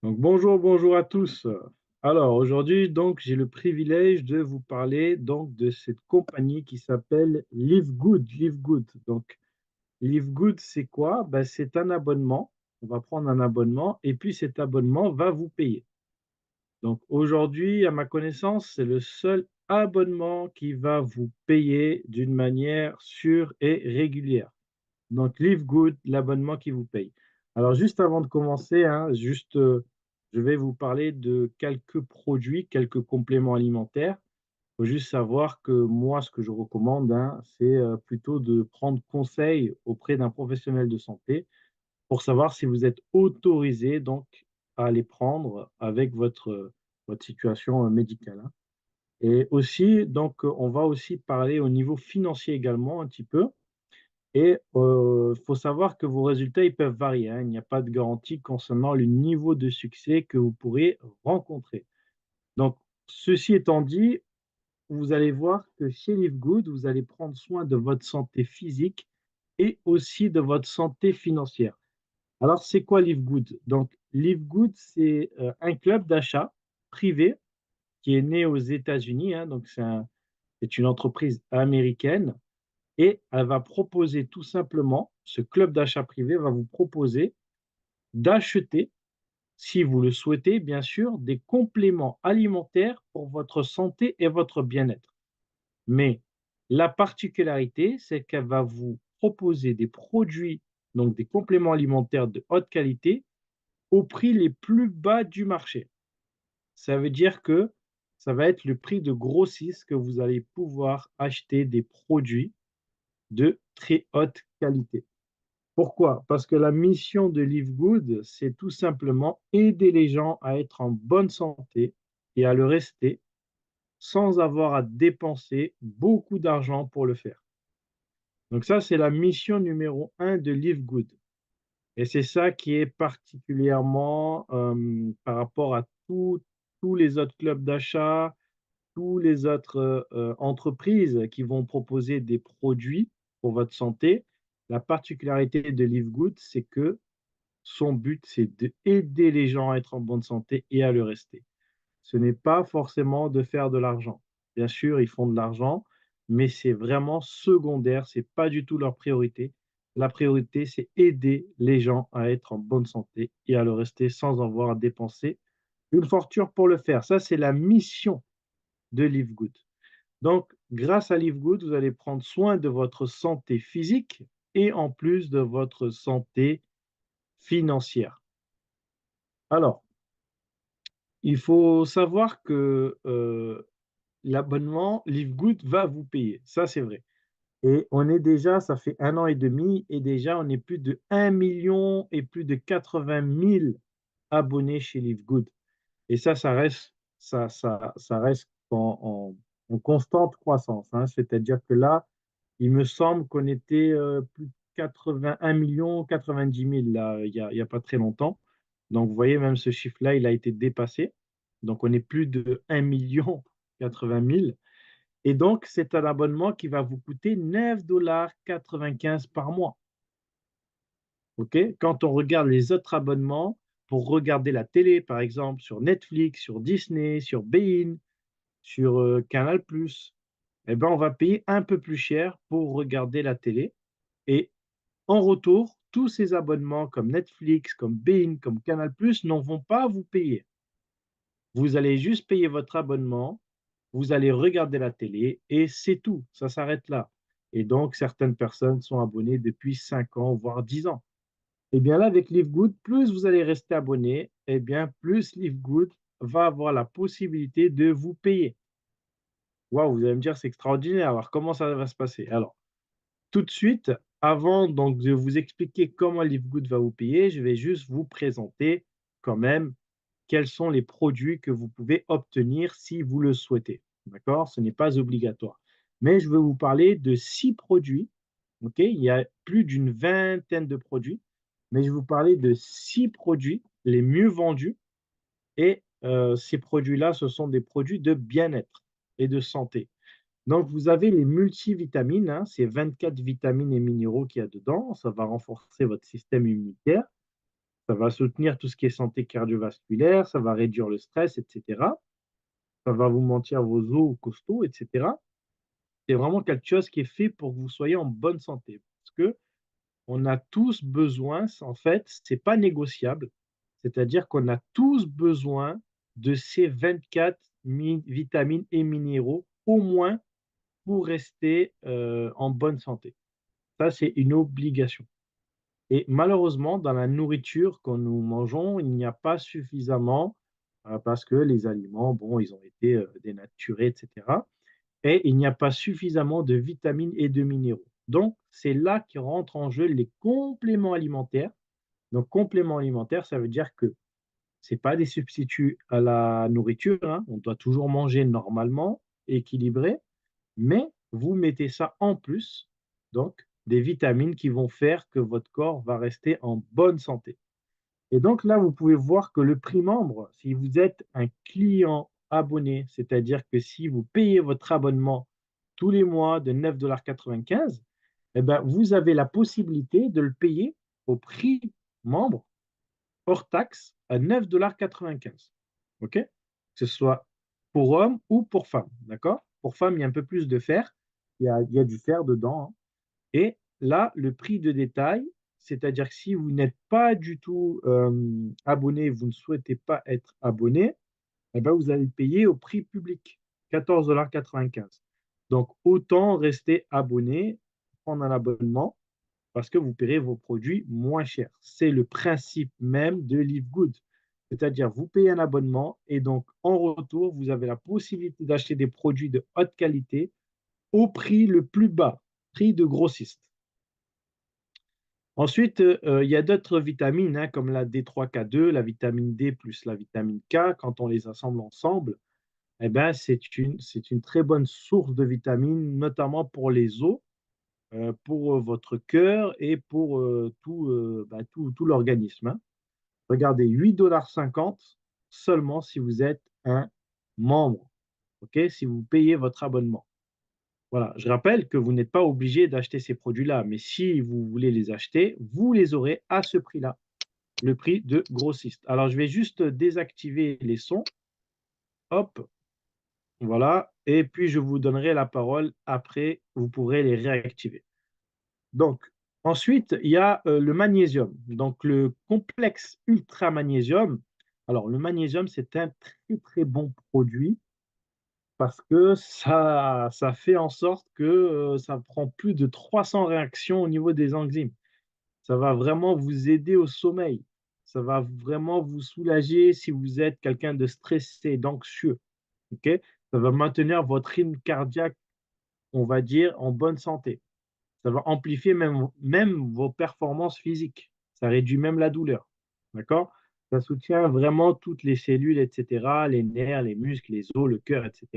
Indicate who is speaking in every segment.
Speaker 1: Donc bonjour, bonjour à tous. Alors aujourd'hui, donc j'ai le privilège de vous parler donc de cette compagnie qui s'appelle Live Good. Live Good. Donc Live Good, c'est quoi? Ben, c'est un abonnement. On va prendre un abonnement et puis cet abonnement va vous payer. Donc aujourd'hui, à ma connaissance, c'est le seul abonnement qui va vous payer d'une manière sûre et régulière. Donc, Live Good, l'abonnement qui vous paye. Alors, juste avant de commencer, hein, je vais vous parler de quelques produits, quelques compléments alimentaires. Il faut juste savoir que moi, ce que je recommande, hein, c'est plutôt de prendre conseil auprès d'un professionnel de santé pour savoir si vous êtes autorisé donc à les prendre avec votre situation médicale, hein. Et aussi, donc, on va aussi parler au niveau financier également un petit peu. Et faut savoir que vos résultats, ils peuvent varier, hein. Il n'y a pas de garantie concernant le niveau de succès que vous pourrez rencontrer. Donc, ceci étant dit, vous allez voir que chez Live Good, vous allez prendre soin de votre santé physique et aussi de votre santé financière. Alors, c'est quoi Live Good? Donc, Live Good, c'est un club d'achat privé qui est né aux États-Unis, hein. Donc, c'est une entreprise américaine et elle va proposer tout simplement, ce club d'achat privé va vous proposer d'acheter, si vous le souhaitez, bien sûr, des compléments alimentaires pour votre santé et votre bien-être. Mais la particularité, c'est qu'elle va vous proposer des produits, donc des compléments alimentaires de haute qualité, au prix les plus bas du marché. Ça veut dire que ça va être le prix de grossiste que vous allez pouvoir acheter des produits de très haute qualité. Pourquoi? Parce que la mission de Live Good, c'est tout simplement aider les gens à être en bonne santé et à le rester sans avoir à dépenser beaucoup d'argent pour le faire. Donc ça, c'est la mission numéro un de Live Good. Et c'est ça qui est particulièrement par rapport à tous les autres clubs d'achat, tous les autres entreprises qui vont proposer des produits pour votre santé. La particularité de Live Good, c'est que son but, c'est d'aider les gens à être en bonne santé et à le rester. Ce n'est pas forcément de faire de l'argent. Bien sûr, ils font de l'argent, mais c'est vraiment secondaire, c'est pas du tout leur priorité. La priorité, c'est aider les gens à être en bonne santé et à le rester sans avoir à dépenser une fortune pour le faire. Ça, c'est la mission de Live Good. Donc, grâce à Live Good, vous allez prendre soin de votre santé physique et en plus de votre santé financière. Alors, il faut savoir que, l'abonnement Live Good va vous payer, ça c'est vrai. Et on est déjà ça fait 1 an et demi et déjà on est plus de 1 million et plus de 80 000 abonnés chez Live Good. Et ça reste ça reste en constante croissance, hein. C'est-à-dire que là, il me semble qu'on était, plus de 81 000 000, 90 000 là, il y a pas très longtemps. Donc vous voyez, même ce chiffre-là, il a été dépassé. Donc on est plus de 1 80 000 et donc c'est un abonnement qui va vous coûter 9,95 $ par mois, OK? Quand on regarde les autres abonnements pour regarder la télé, par exemple, sur Netflix, sur Disney, sur Bein, sur, Canal+, eh ben, on va payer un peu plus cher pour regarder la télé et en retour, tous ces abonnements comme Netflix, comme Bein, comme Canal+ n'en vont pas vous payer. Vous allez juste payer votre abonnement, vous allez regarder la télé et c'est tout, ça s'arrête là. Et donc certaines personnes sont abonnées depuis 5 ans, voire 10 ans. Et bien là, avec Live Good, plus vous allez rester abonné, et bien plus Live Good va avoir la possibilité de vous payer. Waouh, vous allez me dire: «C'est extraordinaire, alors comment ça va se passer?» Alors, tout de suite, avant donc de vous expliquer comment Live Good va vous payer, je vais juste vous présenter quand même quels sont les produits que vous pouvez obtenir si vous le souhaitez. D'accord? Ce n'est pas obligatoire. Mais je vais vous parler de 6 produits, OK? Il y a plus d'une vingtaine de produits, mais je vais vous parler de 6 produits les mieux vendus et ces produits-là, ce sont des produits de bien-être et de santé. Donc vous avez les multivitamines, hein, c'est 24 vitamines et minéraux qu'il y a dedans, ça va renforcer votre système immunitaire. Ça va soutenir tout ce qui est santé cardiovasculaire, ça va réduire le stress, etc. Ça va vous mentir vos os costauds, etc. C'est vraiment quelque chose qui est fait pour que vous soyez en bonne santé. Parce que on a tous besoin, en fait, c'est pas négociable. C'est-à-dire qu'on a tous besoin de ces 24 vitamines et minéraux, au moins pour rester en bonne santé. Ça, c'est une obligation. Et malheureusement, dans la nourriture que nous mangeons, il n'y a pas suffisamment, parce que les aliments, bon, ils ont été dénaturés, etc. Et il n'y a pas suffisamment de vitamines et de minéraux. Donc, c'est là que rentrent en jeu les compléments alimentaires. Donc, compléments alimentaires, ça veut dire que c'est pas des substituts à la nourriture, hein. On doit toujours manger normalement, équilibré, mais vous mettez ça en plus, donc des vitamines qui vont faire que votre corps va rester en bonne santé. Et donc là, vous pouvez voir que le prix membre, si vous êtes un client abonné, c'est-à-dire que si vous payez votre abonnement tous les mois de 9,95 $, eh ben, vous avez la possibilité de le payer au prix membre, hors taxe, à 9,95 $. OK? Que ce soit pour homme ou pour femme. D'accord? Pour femme, il y a un peu plus de fer. Il y a du fer dedans, hein. Et là, le prix de détail, c'est-à-dire que si vous n'êtes pas du tout abonné, vous ne souhaitez pas être abonné, eh ben, vous allez payer au prix public, 14,95 $. Donc, autant rester abonné, prendre un abonnement, parce que vous paierez vos produits moins chers. C'est le principe même de Live Good. C'est-à-dire, vous payez un abonnement et donc, en retour, vous avez la possibilité d'acheter des produits de haute qualité au prix le plus bas, prix de grossiste. Ensuite, il y a d'autres vitamines, hein, comme la D3K2, la vitamine D plus la vitamine K. Quand on les assemble ensemble, eh ben, c'est une très bonne source de vitamines, notamment pour les os, pour votre cœur et pour tout l'organisme, hein. Regardez, 8,50 $ seulement si vous êtes un membre, ok, si vous payez votre abonnement. Voilà, je rappelle que vous n'êtes pas obligé d'acheter ces produits-là, mais si vous voulez les acheter, vous les aurez à ce prix-là, le prix de grossiste. Alors, je vais juste désactiver les sons. Hop, voilà. Et puis, je vous donnerai la parole après. Vous pourrez les réactiver. Donc, ensuite, il y a le magnésium. Donc, le complexe ultra magnésium. Alors, le magnésium, c'est un très, très bon produit parce que ça fait en sorte que ça prend plus de 300 réactions au niveau des enzymes. Ça va vraiment vous aider au sommeil. Ça va vraiment vous soulager si vous êtes quelqu'un de stressé, d'anxieux. Ok. Ça va maintenir votre rythme cardiaque, on va dire, en bonne santé. Ça va amplifier même vos performances physiques. Ça réduit même la douleur. D'accord? Ça soutient vraiment toutes les cellules, etc., les nerfs, les muscles, les os, le cœur, etc.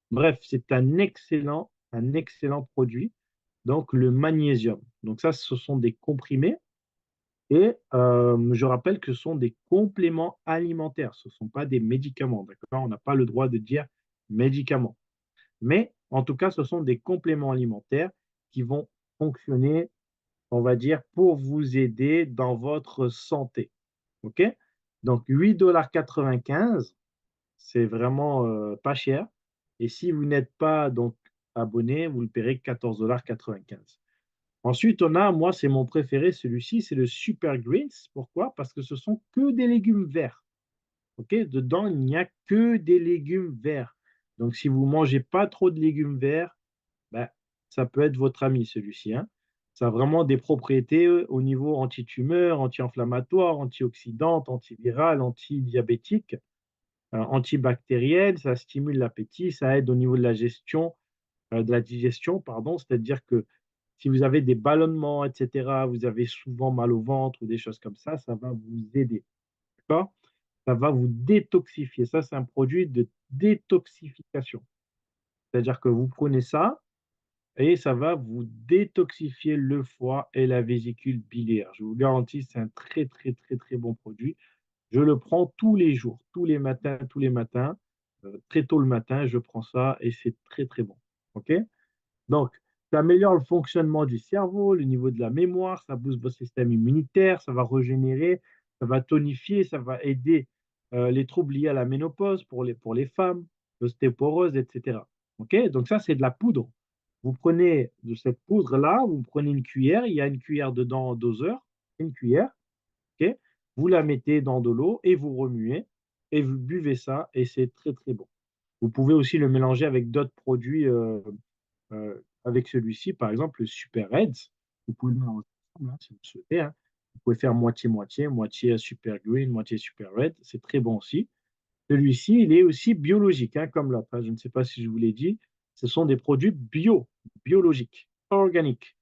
Speaker 1: Bref, c'est un excellent produit. Donc, le magnésium. Donc, ça, ce sont des comprimés. Et je rappelle que ce sont des compléments alimentaires. Ce ne sont pas des médicaments. D'accord? On n'a pas le droit de dire médicaments. Mais en tout cas, ce sont des compléments alimentaires qui vont fonctionner, on va dire, pour vous aider dans votre santé. OK? Donc 8,95 $, c'est vraiment pas cher. Et si vous n'êtes pas donc abonné, vous le paierez 14,95 $. Ensuite, on a, moi, c'est mon préféré, celui-ci, c'est le Super Greens. Pourquoi? Parce que ce sont que des légumes verts. OK? Dedans, il n'y a que des légumes verts. Donc, si vous ne mangez pas trop de légumes verts, ben, ça peut être votre ami, celui-ci, hein. Ça a vraiment des propriétés au niveau anti-tumeur, anti-inflammatoire, antioxydante, antivirale, antidiabétique, antibactérienne. Ça stimule l'appétit, ça aide au niveau de la digestion, pardon. C'est-à-dire que si vous avez des ballonnements, etc., vous avez souvent mal au ventre ou des choses comme ça va vous aider. D'accord? Ça va vous détoxifier. Ça, c'est un produit de détoxification. C'est-à-dire que vous prenez ça et ça va vous détoxifier le foie et la vésicule biliaire. Je vous garantis, c'est un très, très, très, très bon produit. Je le prends tous les jours, tous les matins, très tôt le matin, je prends ça et c'est très, très bon. OK? Donc, ça améliore le fonctionnement du cerveau, le niveau de la mémoire, ça booste votre système immunitaire, ça va régénérer, ça va tonifier, ça va aider les troubles liés à la ménopause pour les femmes, l'ostéoporose, etc. OK? Donc ça, c'est de la poudre. Vous prenez de cette poudre-là, vous prenez une cuillère, il y a une cuillère dedans en doseur, une cuillère, OK? Vous la mettez dans de l'eau et vous remuez et vous buvez ça et c'est très, très bon. Vous pouvez aussi le mélanger avec d'autres produits, avec celui-ci, par exemple, le Super Reds. Vous pouvez le mélanger ensemble, hein, si vous le souhaitez, hein. Vous pouvez faire moitié-moitié, moitié Super Green, moitié Super Red, c'est très bon aussi. Celui-ci, il est aussi biologique, hein, comme l'autre, hein. Je ne sais pas si je vous l'ai dit, ce sont des produits biologiques, organiques.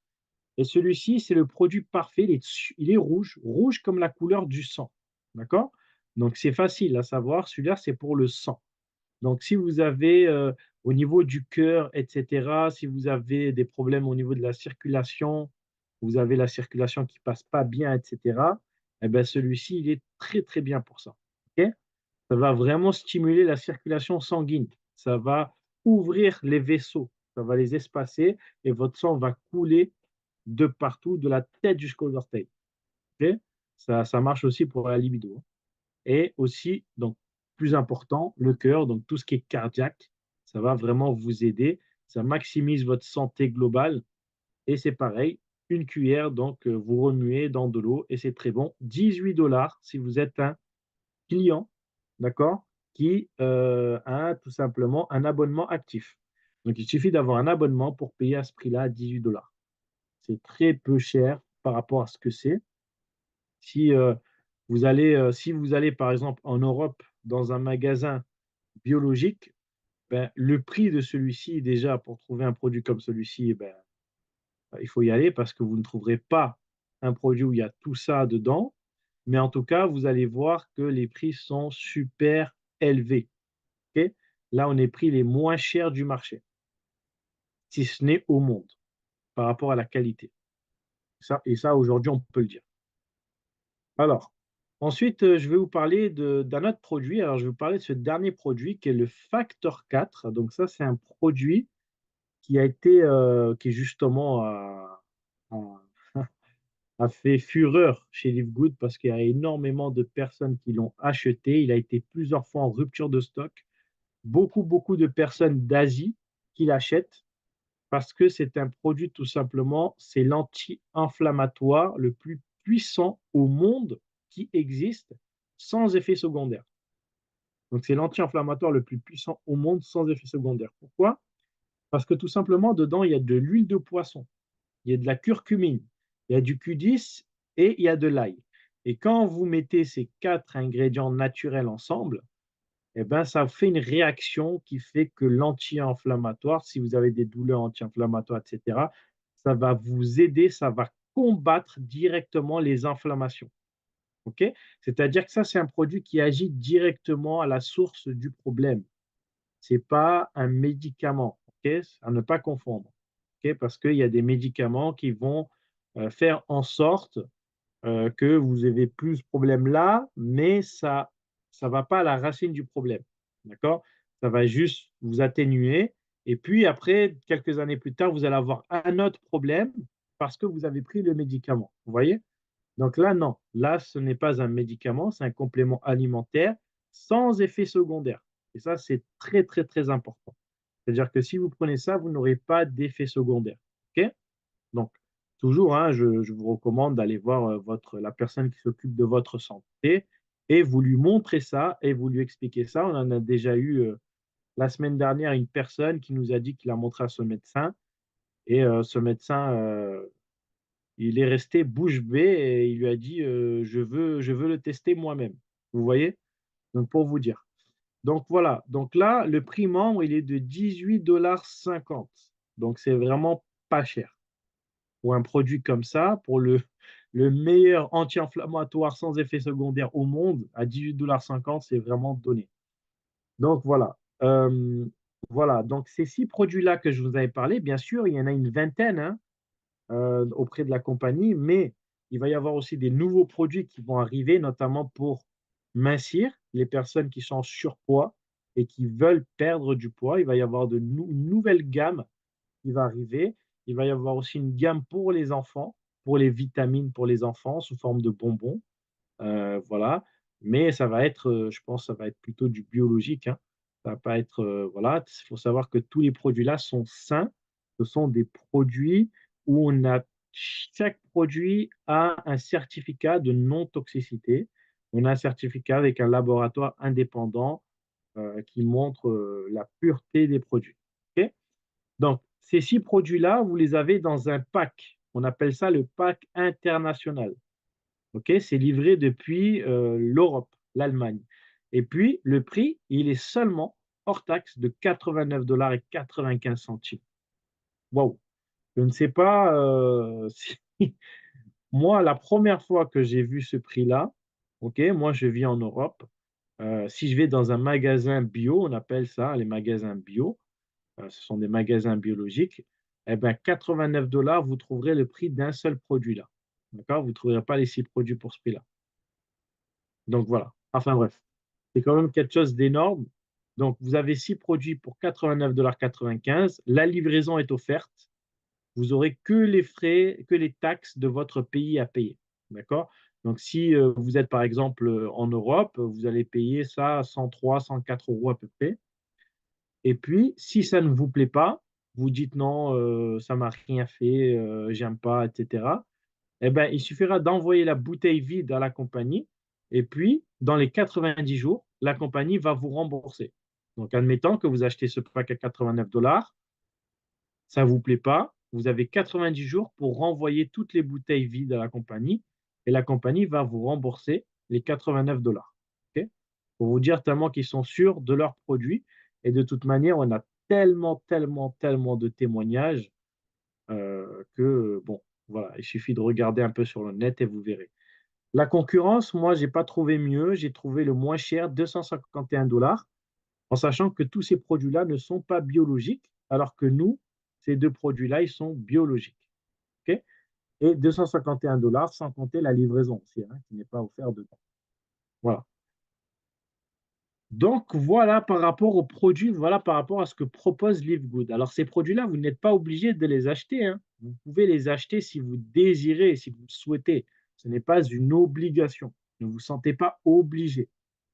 Speaker 1: Et celui-ci, c'est le produit parfait, il est rouge, rouge comme la couleur du sang. D'accord? Donc c'est facile à savoir, celui-là, c'est pour le sang. Donc si vous avez, au niveau du cœur et cetera, si vous avez des problèmes au niveau de la circulation, vous avez la circulation qui passe pas bien et cetera, et ben celui-ci, il est très, très bien pour ça. OK? Ça va vraiment stimuler la circulation sanguine. Ça va ouvrir les vaisseaux, ça va les espacer et votre sang va couler de partout, de la tête jusqu'aux orteils. OK? Ça marche aussi pour la libido, hein. Et aussi, donc, plus important, le cœur, donc tout ce qui est cardiaque, ça va vraiment vous aider. Ça maximise votre santé globale. Et c'est pareil, une cuillère, donc vous remuez dans de l'eau et c'est très bon. 18 $ si vous êtes un client, d'accord, qui a tout simplement un abonnement actif. Donc il suffit d'avoir un abonnement pour payer à ce prix-là 18 $. C'est très peu cher par rapport à ce que c'est. Si, si vous allez par exemple en Europe dans un magasin biologique, ben, le prix de celui-ci déjà pour trouver un produit comme celui-ci, ben, il faut y aller parce que vous ne trouverez pas un produit où il y a tout ça dedans. Mais en tout cas, vous allez voir que les prix sont super élevés, OK? Là, on est pris les moins chers du marché, si ce n'est au monde, par rapport à la qualité. Ça aujourd'hui, on peut le dire. Alors, ensuite, je vais vous parler d'un autre produit. Alors, je vais vous parler de ce dernier produit qui est le Factor 4. Donc ça, c'est un produit qui justement a a fait fureur chez Livegood parce qu'il y a énormément de personnes qui l'ont acheté. Il a été plusieurs fois en rupture de stock. Beaucoup, beaucoup de personnes d'Asie qui l'achètent parce que c'est un produit tout simplement, c'est l'anti-inflammatoire le plus puissant au monde qui existe sans effet secondaire. Donc c'est l'anti-inflammatoire le plus puissant au monde sans effet secondaire. Pourquoi? Parce que tout simplement, dedans, il y a de l'huile de poisson, il y a de la curcumine, il y a du Q10 et il y a de l'ail. Et quand vous mettez ces 4 ingrédients naturels ensemble, eh ben, ça fait une réaction qui fait que l'anti-inflammatoire, si vous avez des douleurs anti-inflammatoires, et cetera, ça va vous aider, ça va combattre directement les inflammations. OK? C'est-à-dire que ça, c'est un produit qui agit directement à la source du problème. C'est pas un médicament, OK? À ne pas confondre, OK? Parce qu'il y a des médicaments qui vont, faire en sorte que vous avez plus ce problème-là, mais ça va pas à la racine du problème, d'accord? Ça va juste vous atténuer et puis après, quelques années plus tard, vous allez avoir un autre problème parce que vous avez pris le médicament, vous voyez? Donc là, non, là, ce n'est pas un médicament, c'est un complément alimentaire sans effet secondaire et ça, c'est très, très, très important. C'est-à-dire que si vous prenez ça, vous n'aurez pas d'effet secondaire, OK? Donc, toujours, hein, je vous recommande d'aller voir la personne qui s'occupe de votre santé et vous lui montrez ça et vous lui expliquez ça. On en a déjà eu la semaine dernière une personne qui nous a dit qu'il a montré à son médecin et ce médecin, il est resté bouche bée et il lui a dit je veux le tester moi-même. Vous voyez? Donc, pour vous dire. Donc, voilà. Donc là, le prix membre, il est de 18,50 $. Donc, c'est vraiment pas cher pour un produit comme ça, pour le meilleur anti-inflammatoire sans effet secondaire au monde, à 18,50 $, c'est vraiment donné. Donc voilà. Voilà, donc ces 6 produits-là que je vous avais parlé, bien sûr, il y en a une vingtaine hein, auprès de la compagnie, mais il va y avoir aussi des nouveaux produits qui vont arriver, notamment pour mincir les personnes qui sont en surpoids et qui veulent perdre du poids. Il va y avoir une nouvelle gamme qui va arriver. Il va y avoir aussi une gamme pour les enfants, pour les vitamines pour les enfants sous forme de bonbons. Voilà. Mais ça va être, je pense, ça va être plutôt du biologique, hein. Ça va pas être, voilà. Il faut savoir que tous les produits là sont sains. Ce sont des produits où on a chaque produit a un certificat de non-toxicité. On a un certificat avec un laboratoire indépendant, qui montre, la pureté des produits. OK? Donc ces 6 produits-là, vous les avez dans un pack. On appelle ça le pack international. OK? C'est livré depuis, l'Europe, l'Allemagne et puis le prix, il est seulement hors taxe de 89,95 $. Waouh! Je ne sais pas, si moi, la première fois que j'ai vu ce prix-là, OK, moi je vis en Europe, si je vais dans un magasin bio, on appelle ça les magasins bio, ce sont des magasins biologiques et ben 89 vous trouverez le prix d'un seul produit là. D'accord? Vous ne trouverez pas les 6 produits pour ce prix-là. Donc voilà, enfin bref, c'est quand même quelque chose d'énorme. Donc vous avez 6 produits pour 89,95 $. La livraison est offerte. Vous aurez que les frais, que les taxes de votre pays à payer. D'accord? Donc si, vous êtes par exemple, en Europe, vous allez payer ça 103-104 € à peu près et puis si ça ne vous plaît pas, vous dites: «Non, ça m'a rien fait, j'aime pas» et cetera. Eh ben, il suffira d'envoyer la bouteille vide à la compagnie et puis, dans les 90 jours, la compagnie va vous rembourser. Donc, admettons que vous achetez ce pack à 89 ça ne vous plaît pas, vous avez 90 jours pour renvoyer toutes les bouteilles vides à la compagnie et la compagnie va vous rembourser les 89 OK? Pour vous dire tellement qu'ils sont sûrs de leurs produits et de toute manière, on a tellement, tellement, tellement de témoignages, que bon, voilà, il suffit de regarder un peu sur le net et vous verrez. La concurrence, moi, j'ai pas trouvé mieux. J'ai trouvé le moins cher, 251 $, en sachant que tous ces produits-là ne sont pas biologiques, alors que nous, ces 2 produits-là, ils sont biologiques. OK? Et 251 $ sans compter la livraison aussi, hein, qui n'est pas offerte dedans. Voilà. Donc voilà par rapport aux produits, voilà par rapport à ce que propose Live Good. Alors ces produits-là, vous n'êtes pas obligé de les acheter, hein. Vous pouvez les acheter si vous désirez, si vous le souhaitez. Ce n'est pas une obligation. Ne vous sentez pas obligé.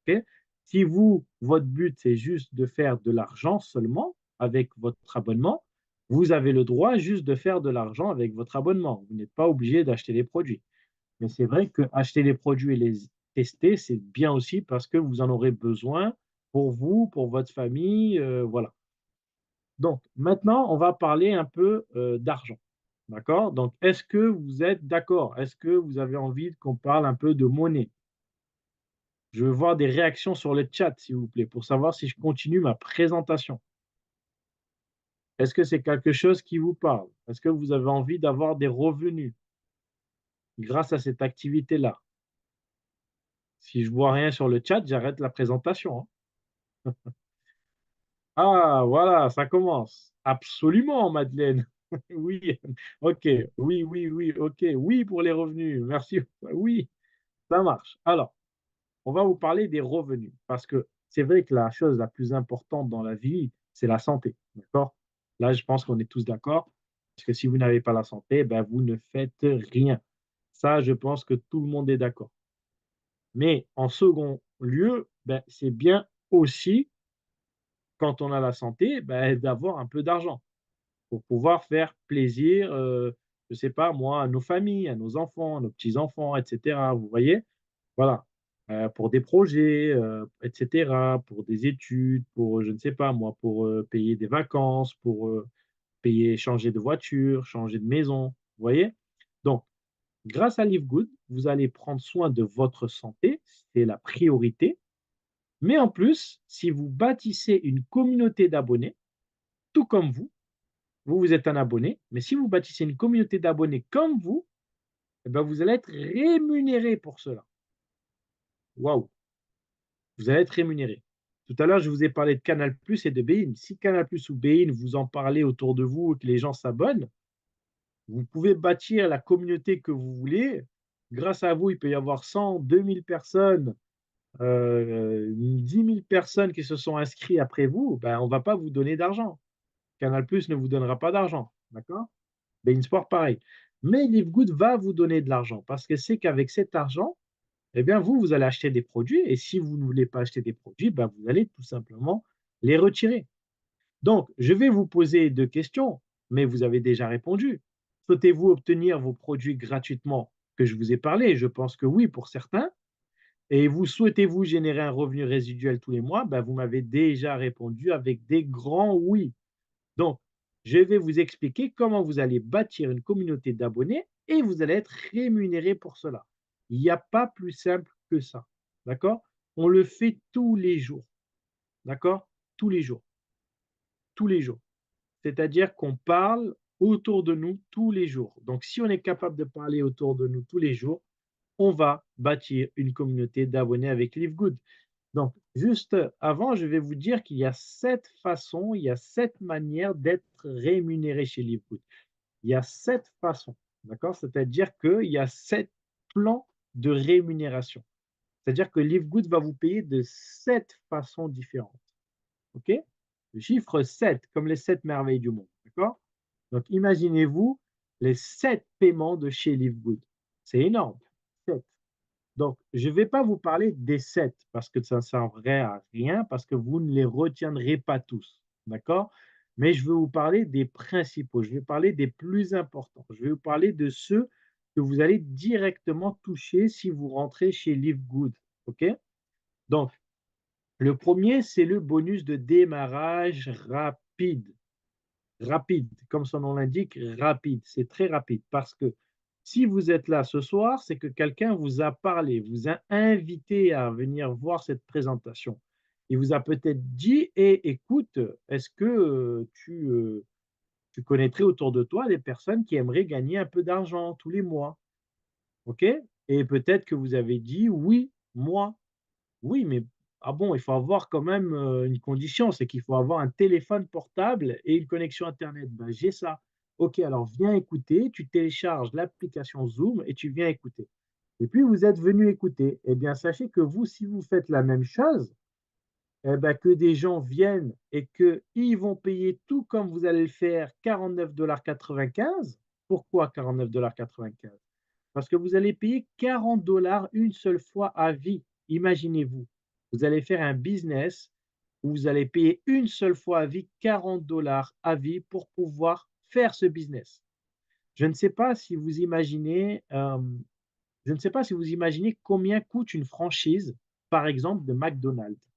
Speaker 1: OK? Si vous, votre but, c'est juste de faire de l'argent seulement avec votre abonnement, vous avez le droit juste de faire de l'argent avec votre abonnement. Vous n'êtes pas obligé d'acheter les produits. Mais c'est vrai qu'acheter les produits et les tester, c'est bien aussi parce que vous en aurez besoin pour vous, pour votre famille, voilà. Donc maintenant, on va parler un peu, d'argent. D'accord? Donc est-ce que vous êtes d'accord? Est-ce que vous avez envie qu'on parle un peu de monnaie? Je veux voir des réactions sur le chat, s'il vous plaît, pour savoir si je continue ma présentation. Est-ce que c'est quelque chose qui vous parle? Est-ce que vous avez envie d'avoir des revenus grâce à cette activité-là? Si je vois rien sur le chat, j'arrête la présentation, hein. Ah, voilà, ça commence. Absolument, Madeleine. Oui, OK. Oui, oui, oui, OK. Oui pour les revenus. Merci. Oui, ça marche. Alors, on va vous parler des revenus parce que c'est vrai que la chose la plus importante dans la vie, c'est la santé. D'accord? Là, je pense qu'on est tous d'accord. Parce que si vous n'avez pas la santé, ben, vous ne faites rien. Ça, je pense que tout le monde est d'accord. Mais en second lieu, ben, c'est bien aussi, quand on a la santé, ben, d'avoir un peu d'argent pour pouvoir faire plaisir, je ne sais pas moi, à nos familles, à nos enfants, à nos petits-enfants et cetera, vous voyez? Voilà, pour des projets, et cetera, pour des études, pour, je ne sais pas moi, pour, payer des vacances, pour, payer changer de voiture, changer de maison, vous voyez? Donc grâce à Live Good, vous allez prendre soin de votre santé, c'est la priorité, mais en plus, si vous bâtissez une communauté d'abonnés, tout comme vous, vous êtes un abonné, mais si vous bâtissez une communauté d'abonnés comme vous, eh ben, vous allez être rémunéré pour cela. Waouh! Vous allez être rémunéré. Tout à l'heure, je vous ai parlé de Canal+ et de Bein. Si Canal+ ou Bein, vous en parlez autour de vous et que les gens s'abonnent, vous pouvez bâtir la communauté que vous voulez. Grâce à vous, il peut y avoir 100, 2000 personnes, 10 000 personnes qui se sont inscrits après vous, ben, on ne va pas vous donner d'argent. Canal+ ne vous donnera pas d'argent, d'accord? beIN Sport, pareil. Mais Live Good va vous donner de l'argent parce que c'est qu'avec cet argent, eh bien, vous allez acheter des produits et si vous ne voulez pas acheter des produits, ben, vous allez tout simplement les retirer. Donc, je vais vous poser 2 questions, mais vous avez déjà répondu. Souhaitez-vous obtenir vos produits gratuitement que je vous ai parlé? Je pense que oui pour certains. Et vous souhaitez-vous générer un revenu résiduel tous les mois? Ben, vous m'avez déjà répondu avec des grands oui. Donc, je vais vous expliquer comment vous allez bâtir une communauté d'abonnés et vous allez être rémunéré pour cela. Il n'y a pas plus simple que ça. D'accord? On le fait tous les jours. D'accord? Tous les jours. Tous les jours. C'est-à-dire qu'on parle autour de nous tous les jours. Donc, si on est capable de parler autour de nous tous les jours, on va bâtir une communauté d'abonnés avec LiveGood. Donc, juste avant, je vais vous dire qu'il y a 7 façons, il y a 7 manières d'être rémunéré chez LiveGood. Il y a 7 façons, d'accord? C'est-à-dire qu'il y a 7 plans de rémunération. C'est-à-dire que LiveGood va vous payer de 7 façons différentes. OK? Le chiffre 7, comme les 7 merveilles du monde, d'accord? Donc imaginez-vous les 7 paiements de chez LiveGood. C'est énorme, 7. Donc je ne vais pas vous parler des 7 parce que ça ne servirait à rien, parce que vous ne les retiendrez pas tous, d'accord? Mais je vais vous parler des principaux, je vais parler des plus importants. Je vais vous parler de ceux que vous allez directement toucher si vous rentrez chez LiveGood, OK? Donc le premier, c'est le bonus de démarrage rapide. Rapide, comme son nom l'indique, rapide. C'est très rapide parce que si vous êtes là ce soir, c'est que quelqu'un vous a parlé, vous a invité à venir voir cette présentation. Il vous a peut-être dit: «Eh, écoute, est-ce que, tu connaîtrais autour de toi des personnes qui aimeraient gagner un peu d'argent tous les mois?» OK? Et peut-être que vous avez dit: «Oui, moi». Oui, mais ah bon, il faut avoir quand même, une condition, c'est qu'il faut avoir un téléphone portable et une connexion internet. Ben, j'ai ça. OK, alors viens écouter, tu télécharges l'application Zoom et tu viens écouter. Et puis vous êtes venu écouter. Eh bien, sachez que vous, si vous faites la même chose, eh ben, que des gens viennent et qu'ils vont payer tout comme vous allez le faire, 49,95 $. Pourquoi 49,95 $? Parce que vous allez payer 40 $ une seule fois à vie. Imaginez-vous, vous allez faire un business où vous allez payer une seule fois à vie 40 $ à vie pour pouvoir faire ce business. Je ne sais pas si vous imaginez, je ne sais pas si vous imaginez combien coûte une franchise, par exemple, de McDonald's.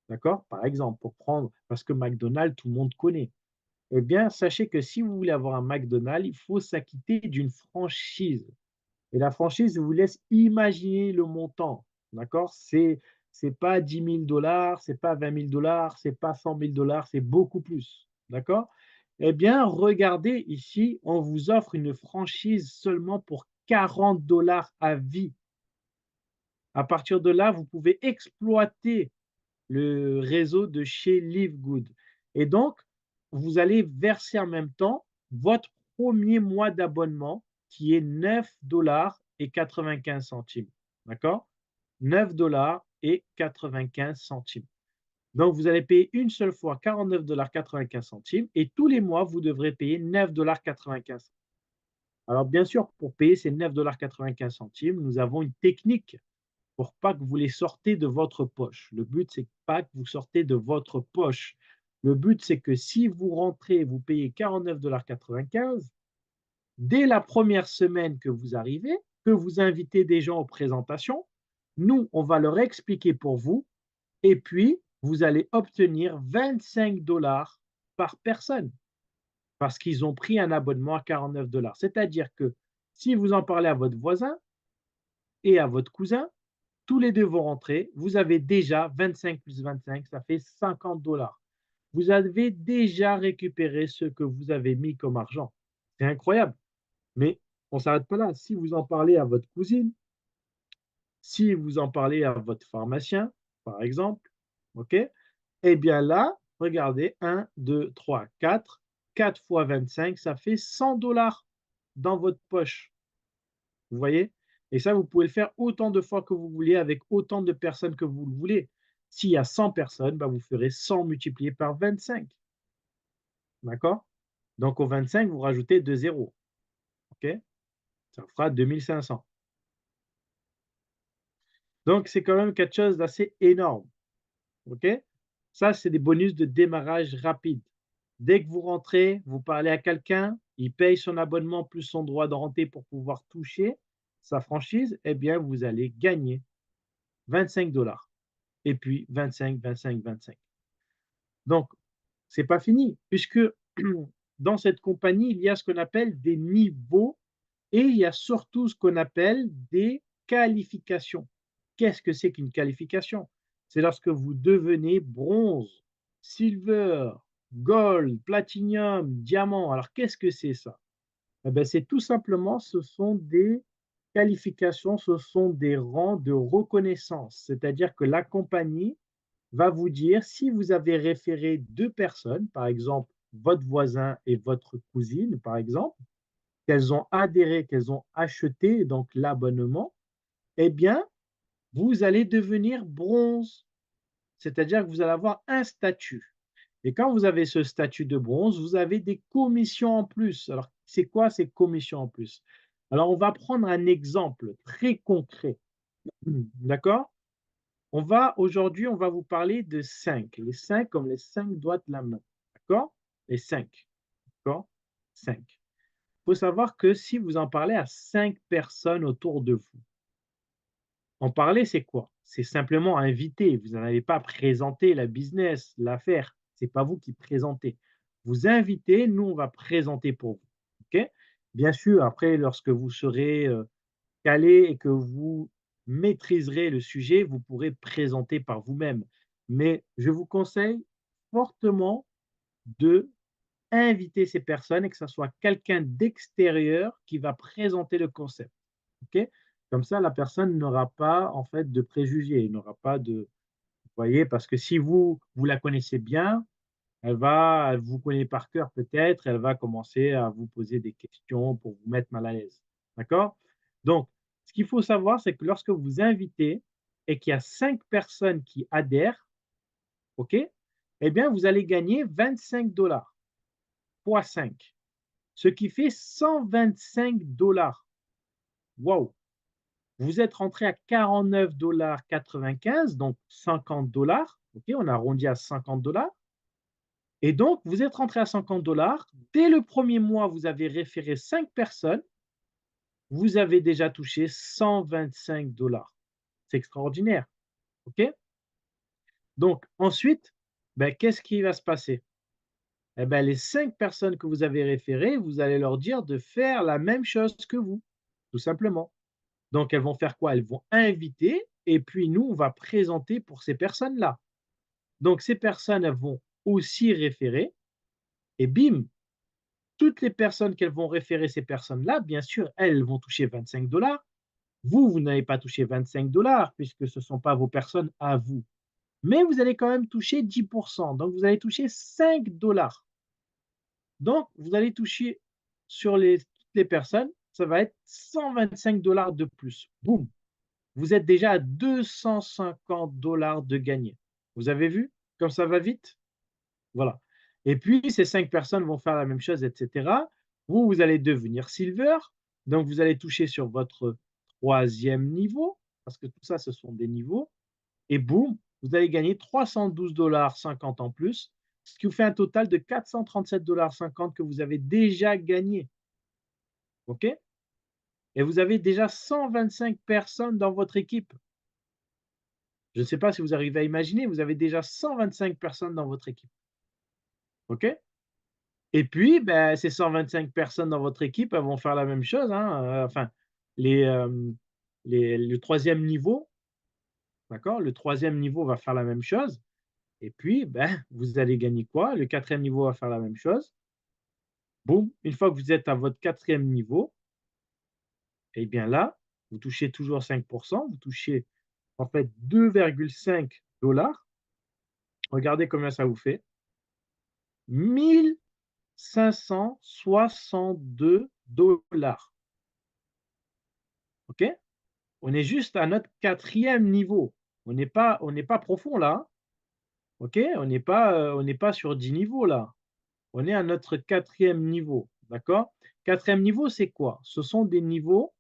Speaker 1: D'accord? Par exemple, pour prendre, parce que McDonald's, tout le monde connaît. Eh bien, sachez que si vous voulez avoir un McDonald's, il faut s'acquitter d'une franchise. Et la franchise, je vous laisse imaginer le montant, d'accord? C'est pas 10 000 $, c'est pas 20 000 $, c'est pas 100 000 $, c'est beaucoup plus, d'accord? Eh bien, regardez ici, on vous offre une franchise seulement pour 40 $ à vie. À partir de là, vous pouvez exploiter le réseau de chez LiveGood et donc vous allez verser en même temps votre premier mois d'abonnement qui est 9,95 $. D'accord? 9,95 $. Donc vous allez payer une seule fois 49,95 $ et tous les mois, vous devrez payer 9,95 $. Alors bien sûr, pour payer ces 9,95 $, nous avons une technique pour pas que vous les sortez de votre poche. Le but, c'est pas que vous sortez de votre poche. Le but, c'est que si vous rentrez, vous payez 49,95 $, dès la première semaine que vous arrivez, que vous invitez des gens aux présentations, nous, on va leur expliquer pour vous et puis vous allez obtenir 25 $ par personne parce qu'ils ont pris un abonnement à 49 $. C'est-à-dire que si vous en parlez à votre voisin et à votre cousin, tous les 2 vont rentrer. Vous avez déjà 25 plus 25, ça fait 50 $. Vous avez déjà récupéré ce que vous avez mis comme argent. C'est incroyable. Mais on ne s'arrête pas là. Si vous en parlez à votre cousine, si vous en parlez à votre pharmacien, par exemple, OK? Eh bien là, regardez, 1, 2, 3, 4, 4 fois 25, ça fait 100 $ dans votre poche. Vous voyez? Et ça, vous pouvez le faire autant de fois que vous voulez, avec autant de personnes que vous le voulez. S'il y a 100 personnes, bah, vous ferez 100 multiplié par 25. D'accord? Donc au 25, vous rajoutez 2 zéros. OK? Ça fera 2 500. Donc, c'est quand même quelque chose d'assez énorme. OK? Ça, c'est des bonus de démarrage rapide. Dès que vous rentrez, vous parlez à quelqu'un, il paye son abonnement plus son droit de renter pour pouvoir toucher sa franchise, eh bien, vous allez gagner 25 $ et puis 25, 25, 25. Donc, c'est pas fini puisque dans cette compagnie, il y a ce qu'on appelle des niveaux et il y a surtout ce qu'on appelle des qualifications. Qu'est-ce que c'est qu'une qualification? C'est lorsque vous devenez bronze, silver, gold, platinum, diamant. Alors, qu'est-ce que c'est ça? Eh ben, c'est tout simplement, ce sont des qualifications, ce sont des rangs de reconnaissance. C'est-à-dire que la compagnie va vous dire si vous avez référé 2 personnes, par exemple, votre voisin et votre cousine, par exemple, qu'elles ont adhéré, qu'elles ont acheté donc l'abonnement, eh bien, vous allez devenir bronze. C'est-à-dire que vous allez avoir un statut. Et quand vous avez ce statut de bronze, vous avez des commissions en plus. Alors, c'est quoi ces commissions en plus? Alors, on va prendre un exemple très concret. D'accord? Aujourd'hui, on va vous parler de 5. Les 5 comme les 5 doigts de la main. D'accord? Les 5. D'accord? 5. Il faut savoir que si vous en parlez à 5 personnes autour de vous, en parler, c'est quoi? C'est simplement inviter. Vous n'allez pas présenter la business, l'affaire. C'est pas vous qui présentez. Vous invitez, nous, on va présenter pour vous. OK? Bien sûr, après, lorsque vous serez calé et que vous maîtriserez le sujet, vous pourrez présenter par vous-même. Mais je vous conseille fortement de inviter ces personnes et que ça soit quelqu'un d'extérieur qui va présenter le concept. OK? Comme ça, la personne n'aura pas, en fait, de préjugés, n'aura pas de vous voyez? Parce que si vous la connaissez bien, elle vous connaît par cœur peut-être, elle va commencer à vous poser des questions pour vous mettre mal à l'aise. D'accord? Donc, ce qu'il faut savoir, c'est que lorsque vous invitez et qu'il y a 5 personnes qui adhèrent, OK? Eh bien, vous allez gagner 25 $ fois 5, ce qui fait 125 $. Waouh! Vous êtes rentré à 49,95 $, donc 50 $. OK, on a arrondi à 50 $ et donc vous êtes rentré à 50 $. Dès le premier mois, vous avez référé 5 personnes, vous avez déjà touché 125 $. C'est extraordinaire. OK? Donc ensuite, ben, qu'est-ce qui va se passer? Eh ben, les 5 personnes que vous avez référées, vous allez leur dire de faire la même chose que vous, tout simplement. Donc elles vont faire quoi? Elles vont inviter et puis nous, on va présenter pour ces personnes-là. Donc ces personnes, elles vont aussi référer et bim, toutes les personnes qu'elles vont référer ces personnes-là, bien sûr, elles vont toucher 25 $. Vous, vous n'allez pas toucher 25 $ puisque ce ne sont pas vos personnes à vous. Mais vous allez quand même toucher 10%. Donc vous allez toucher 5 $. Donc vous allez toucher sur toutes les personnes, ça va être 125 $ de plus. Boum! Vous êtes déjà à 250 $ de gagné. Vous avez vu comme ça va vite? Voilà. Et puis ces 5 personnes vont faire la même chose et cetera. Vous, vous allez devenir silver, donc vous allez toucher sur votre 3e niveau, parce que tout ça, ce sont des niveaux et boum, vous allez gagner 312,50 $ en plus, ce qui vous fait un total de 437,50 $ que vous avez déjà gagné. OK? Et vous avez déjà 125 personnes dans votre équipe. Je ne sais pas si vous arrivez à imaginer, vous avez déjà 125 personnes dans votre équipe. OK? Et puis, ben, ces 125 personnes dans votre équipe, elles vont faire la même chose, hein, enfin, les, le 3e niveau, d'accord? Le 3e niveau va faire la même chose et puis, ben, vous allez gagner quoi? Le 4e niveau va faire la même chose. Boum, une fois que vous êtes à votre 4e niveau, et bien là, vous touchez toujours 5, vous touchez en fait 2,5 $. Regardez combien ça vous fait. 1 562 $. OK? On est juste à notre 4e niveau. On n'est pas profond là, hein. OK? On n'est pas sur 10 niveaux là. On est à notre 4e niveau, d'accord? 4e niveau, c'est quoi? Ce sont des niveaux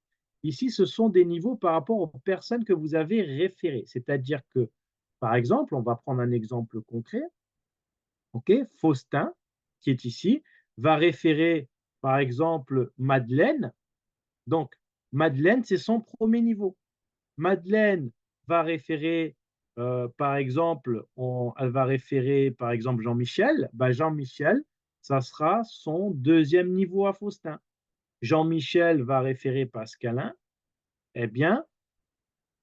Speaker 1: Ici, ce sont des niveaux par rapport aux personnes que vous avez référées. C'est-à-dire que, par exemple, on va prendre un exemple concret. OK, Faustin, qui est ici, va référer, par exemple, Madeleine. Donc, Madeleine, c'est son premier niveau. Madeleine va référer, par exemple, elle va référer, par exemple, Jean-Michel. Ben, Jean-Michel, ça sera son deuxième niveau à Faustin. Jean-Michel va référer Pascalin. Eh bien,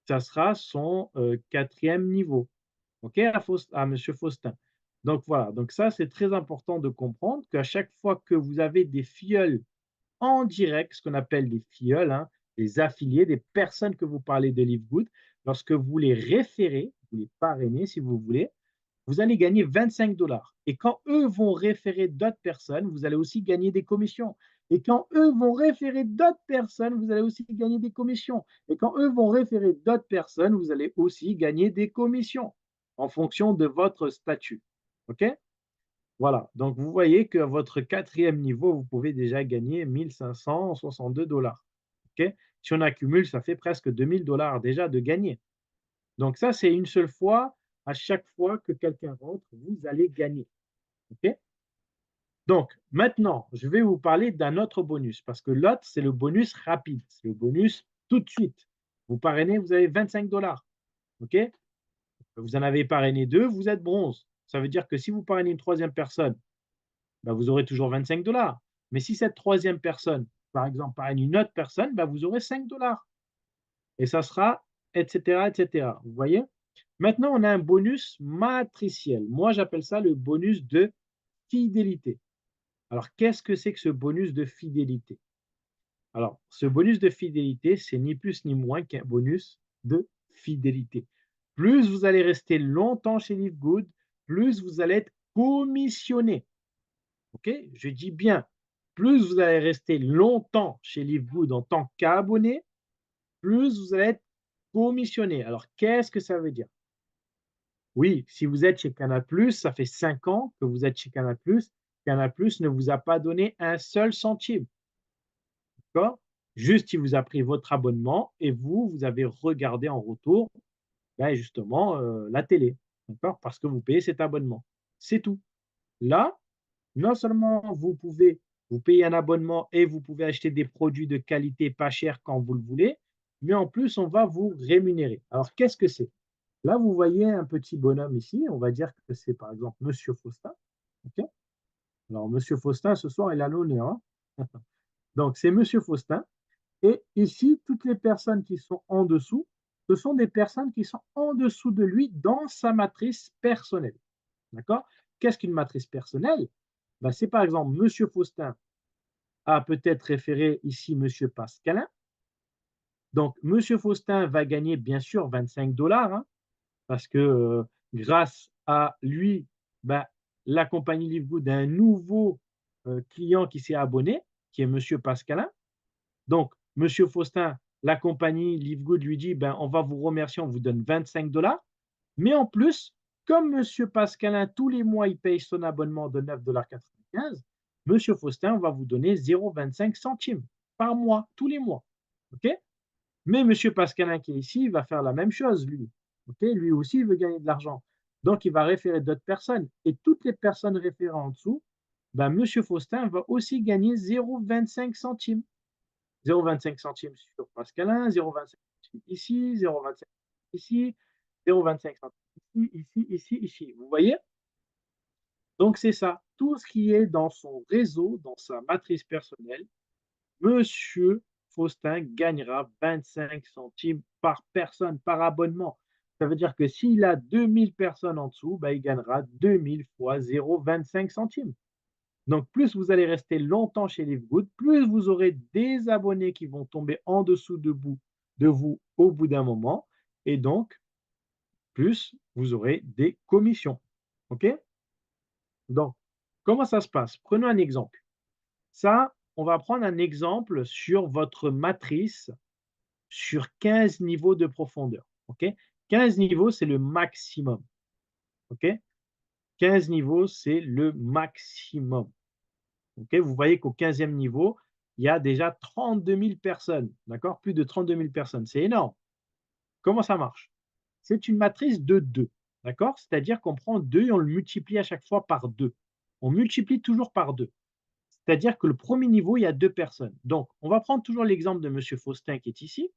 Speaker 1: ça sera son quatrième niveau. OK, à Monsieur Faustin. Donc voilà, donc ça, c'est très important de comprendre qu'à chaque fois que vous avez des filleuls en direct, ce qu'on appelle des filleuls, hein, des affiliés, des personnes que vous parlez de LiveGood, lorsque vous les référez, vous les parrainez si vous voulez, vous allez gagner 25 $. Et quand eux vont référer d'autres personnes, vous allez aussi gagner des commissions. Et quand eux vont référer d'autres personnes, vous allez aussi gagner des commissions. Et quand eux vont référer d'autres personnes, vous allez aussi gagner des commissions en fonction de votre statut. OK? Voilà. Donc, vous voyez qu'à votre quatrième niveau, vous pouvez déjà gagner 1562 $. OK? Si on accumule, ça fait presque 2000 $ déjà de gagner. Donc ça, c'est une seule fois. À chaque fois que quelqu'un rentre, vous allez gagner. OK? Donc maintenant, je vais vous parler d'un autre bonus parce que l'autre, c'est le bonus rapide. C'est le bonus tout de suite. Vous parrainez, vous avez 25 $. OK? Vous en avez parrainé deux, vous êtes bronze. Ça veut dire que si vous parrainez une troisième personne, ben, vous aurez toujours 25 $. Mais si cette troisième personne, par exemple, parraine une autre personne, ben, vous aurez 5 $. Et ça sera, etc., etc. Vous voyez? Maintenant, on a un bonus matriciel. Moi, j'appelle ça le bonus de fidélité. Alors, qu'est-ce que c'est que ce bonus de fidélité? Alors, ce bonus de fidélité, c'est ni plus ni moins qu'un bonus de fidélité. Plus vous allez rester longtemps chez LiveGood, plus vous allez être commissionné. OK? Je dis bien, plus vous allez rester longtemps chez LiveGood en tant qu'abonné, plus vous allez être commissionné. Alors, qu'est-ce que ça veut dire? Oui, si vous êtes chez Canal+, ça fait 5 ans que vous êtes chez Canal+, Canal+ ne vous a pas donné un seul centime, d'accord? Juste, il vous a pris votre abonnement et vous, vous avez regardé en retour, ben, justement, la télé, d'accord? Parce que vous payez cet abonnement. C'est tout. Là, non seulement vous pouvez vous payer un abonnement et vous pouvez acheter des produits de qualité pas chers quand vous le voulez, mais en plus, on va vous rémunérer. Alors, qu'est-ce que c'est? Là, vous voyez un petit bonhomme ici, on va dire que c'est par exemple Monsieur Faustin. OK? Alors, Monsieur Faustin, ce soir, il a l'honneur, hein. Donc, c'est Monsieur Faustin. Et ici, toutes les personnes qui sont en dessous, ce sont des personnes qui sont en dessous de lui dans sa matrice personnelle. D'accord? Qu'est-ce qu'une matrice personnelle? Ben, c'est par exemple Monsieur Faustin a peut-être référé ici Monsieur Pascalin. Donc, Monsieur Faustin va gagner bien sûr 25 $, hein, parce que grâce à lui, bah, la compagnie LiveGood a un nouveau client qui s'est abonné, qui est Monsieur Pascalin. Donc, Monsieur Faustin, la compagnie LiveGood lui dit, ben, on va vous remercier, on vous donne 25 $. Mais en plus, comme Monsieur Pascalin, tous les mois, il paye son abonnement de 9,95 $, Monsieur Faustin va vous donner 0,25 centimes par mois, tous les mois. OK? Mais Monsieur Pascalin qui est ici, il va faire la même chose, lui. OK? Lui aussi, il veut gagner de l'argent. Donc, il va référer d'autres personnes. Et toutes les personnes référées en dessous, ben, Monsieur Faustin va aussi gagner 0,25 centimes. 0,25 centimes sur Pascalin, 0,25 centimes ici, 0,25 ici, 0,25 centimes ici, ici, ici. Vous voyez? Donc, c'est ça. Tout ce qui est dans son réseau, dans sa matrice personnelle, Monsieur Faustin gagnera 25 centimes par personne, par abonnement. Ça veut dire que s'il a 2000 personnes en dessous, ben, il gagnera 2000 fois 0,25 centimes. Donc, plus vous allez rester longtemps chez LiveGood, plus vous aurez des abonnés qui vont tomber en dessous de vous au bout d'un moment. Et donc, plus vous aurez des commissions. OK? Donc, comment ça se passe? Prenons un exemple. Ça, on va prendre un exemple sur votre matrice sur 15 niveaux de profondeur. OK? 15 niveaux, c'est le maximum. OK? 15 niveaux, c'est le maximum. OK? Vous voyez qu'au 15e niveau, il y a déjà 32 000 personnes, d'accord? Plus de 32 000 personnes, c'est énorme. Comment ça marche? C'est une matrice de 2, d'accord? C'est-à-dire qu'on prend 2 et on le multiplie à chaque fois par 2. On multiplie toujours par 2. C'est-à-dire que le premier niveau, il y a 2 personnes. Donc, on va prendre toujours l'exemple de monsieur Faustin qui est ici.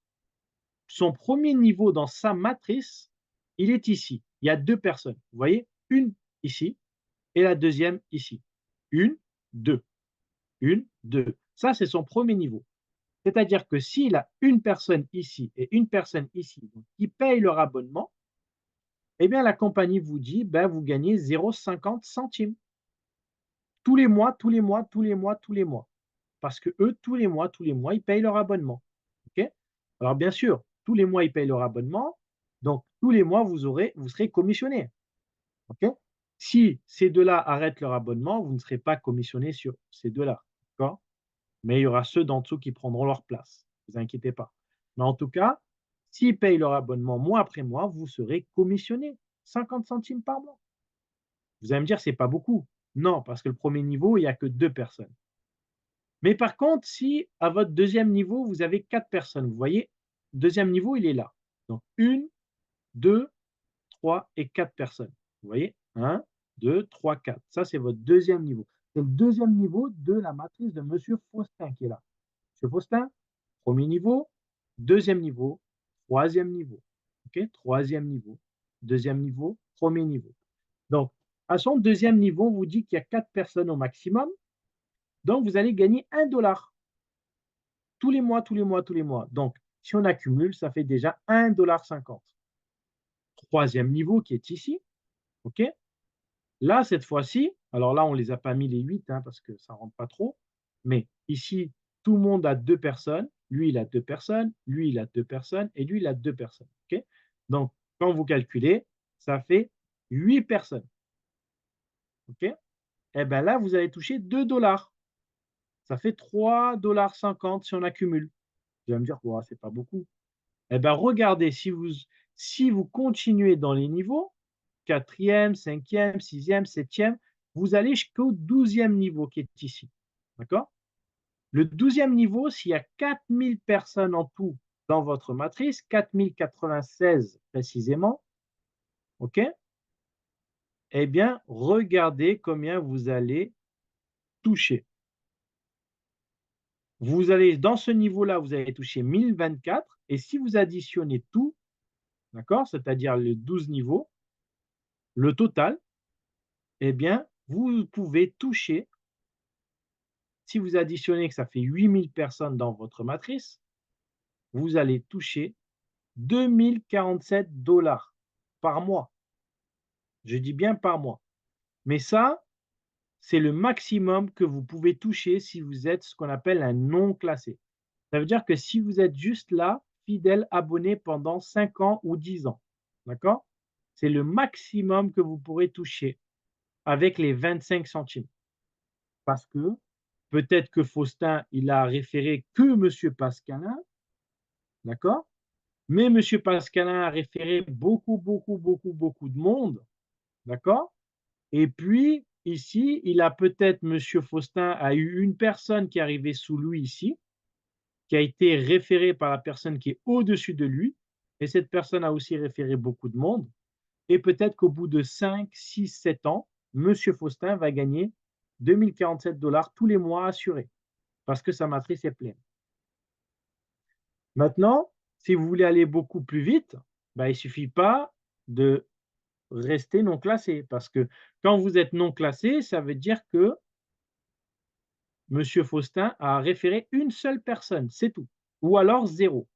Speaker 1: Son premier niveau dans sa matrice, il est ici. Il y a 2 personnes. Vous voyez? Une ici et la deuxième ici. Une, 2. Une, 2. Ça, c'est son premier niveau. C'est-à-dire que s'il a une personne ici et une personne ici, donc qui payent leur abonnement, eh bien, la compagnie vous dit, ben, vous gagnez 0,50 centimes. Tous les mois, tous les mois, tous les mois, tous les mois. Parce que eux, tous les mois, ils payent leur abonnement. OK? Alors, bien sûr, tous les mois, ils payent leur abonnement. Donc, tous les mois, vous serez commissionné. OK? Si ces deux-là arrêtent leur abonnement, vous ne serez pas commissionné sur ces deux-là. D'accord? Mais il y aura ceux d'en dessous qui prendront leur place. Ne vous inquiétez pas. Mais en tout cas, s'ils payent leur abonnement mois après mois, vous serez commissionné. 50 centimes par mois. Vous allez me dire, c'est pas beaucoup. Non, parce que le premier niveau, il n'y a que 2 personnes. Mais par contre, si à votre deuxième niveau, vous avez 4 personnes, vous voyez, deuxième niveau, il est là. Donc 1, 2, 3 et 4 personnes. Vous voyez? 1, 2, 3, 4. Ça, c'est votre deuxième niveau. C'est le deuxième niveau de la matrice de monsieur Faustin qui est là. Monsieur Faustin, premier niveau, deuxième niveau, troisième niveau. OK? Troisième niveau, deuxième niveau, premier niveau. Donc, à son deuxième niveau, on vous dit qu'il y a 4 personnes au maximum. Donc, vous allez gagner 1 $ tous les mois, tous les mois, tous les mois. Donc, si on accumule, ça fait déjà 1,50 $. Troisième niveau qui est ici. OK? Là, cette fois-ci, alors là, on ne les a pas mis les 8 hein, parce que ça ne rentre pas trop. Mais ici, tout le monde a 2 personnes. Lui, il a 2 personnes. Lui, il a 2 personnes. Et lui, il a 2 personnes. OK? Donc, quand vous calculez, ça fait 8 personnes. OK? Et bien là, vous allez toucher 2 $. Ça fait 3,50 $ si on accumule. Vous allez me dire, ouais, c'est pas beaucoup. Eh bien, regardez, si vous continuez dans les niveaux, quatrième, cinquième, sixième, septième, vous allez jusqu'au 12e niveau qui est ici. D'accord? Le 12e niveau, s'il y a 4000 personnes en tout dans votre matrice, 4096 précisément, OK? Eh bien, regardez combien vous allez toucher. Vous allez, dans ce niveau-là, vous allez toucher 1024 et si vous additionnez tout, d'accord, c'est-à-dire les 12 niveaux, le total, eh bien, vous pouvez toucher, si vous additionnez que ça fait 8000 personnes dans votre matrice, vous allez toucher 2047 $ par mois. Je dis bien par mois. Mais ça, c'est le maximum que vous pouvez toucher si vous êtes ce qu'on appelle un non classé. Ça veut dire que si vous êtes juste là, fidèle abonné pendant 5 ans ou 10 ans, d'accord? C'est le maximum que vous pourrez toucher avec les 25 centimes. Parce que peut-être que Faustin, il a référé que M. Pascalin, d'accord? Mais M. Pascalin a référé beaucoup, beaucoup, beaucoup, beaucoup de monde, d'accord? Et puis, ici, il a peut-être, M. Faustin a eu une personne qui est arrivée sous lui ici, qui a été référée par la personne qui est au-dessus de lui, et cette personne a aussi référé beaucoup de monde. Et peut-être qu'au bout de 5, 6, 7 ans, M. Faustin va gagner 2047 $ tous les mois assurés, parce que sa matrice est pleine. Maintenant, si vous voulez aller beaucoup plus vite, il ne suffit pas de rester non classé, parce que quand vous êtes non classé, ça veut dire que M. Faustin a référé une seule personne, c'est tout, ou alors 0.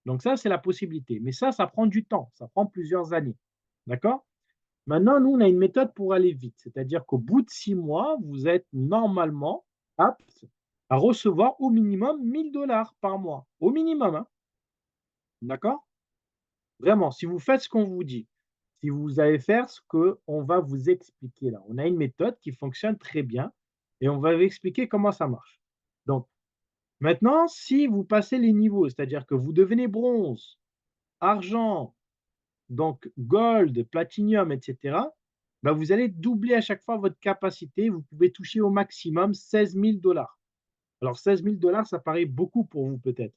Speaker 1: Donc ça, c'est la possibilité. Mais ça prend du temps, ça prend plusieurs années. D'accord? Maintenant, nous, on a une méthode pour aller vite. C'est-à-dire qu'au bout de 6 mois, vous êtes normalement apte à recevoir au minimum 1000 $ par mois. Au minimum. Hein. D'accord? Vraiment, si vous faites ce qu'on vous dit, si vous allez faire ce qu'on va vous expliquer là, on a une méthode qui fonctionne très bien et on va vous expliquer comment ça marche. Donc, maintenant, si vous passez les niveaux, c'est-à-dire que vous devenez bronze, argent, donc gold, platinum, etc., bah, vous allez doubler à chaque fois votre capacité. Vous pouvez toucher au maximum 16 000 $. Alors, 16 000 $, ça paraît beaucoup pour vous peut-être.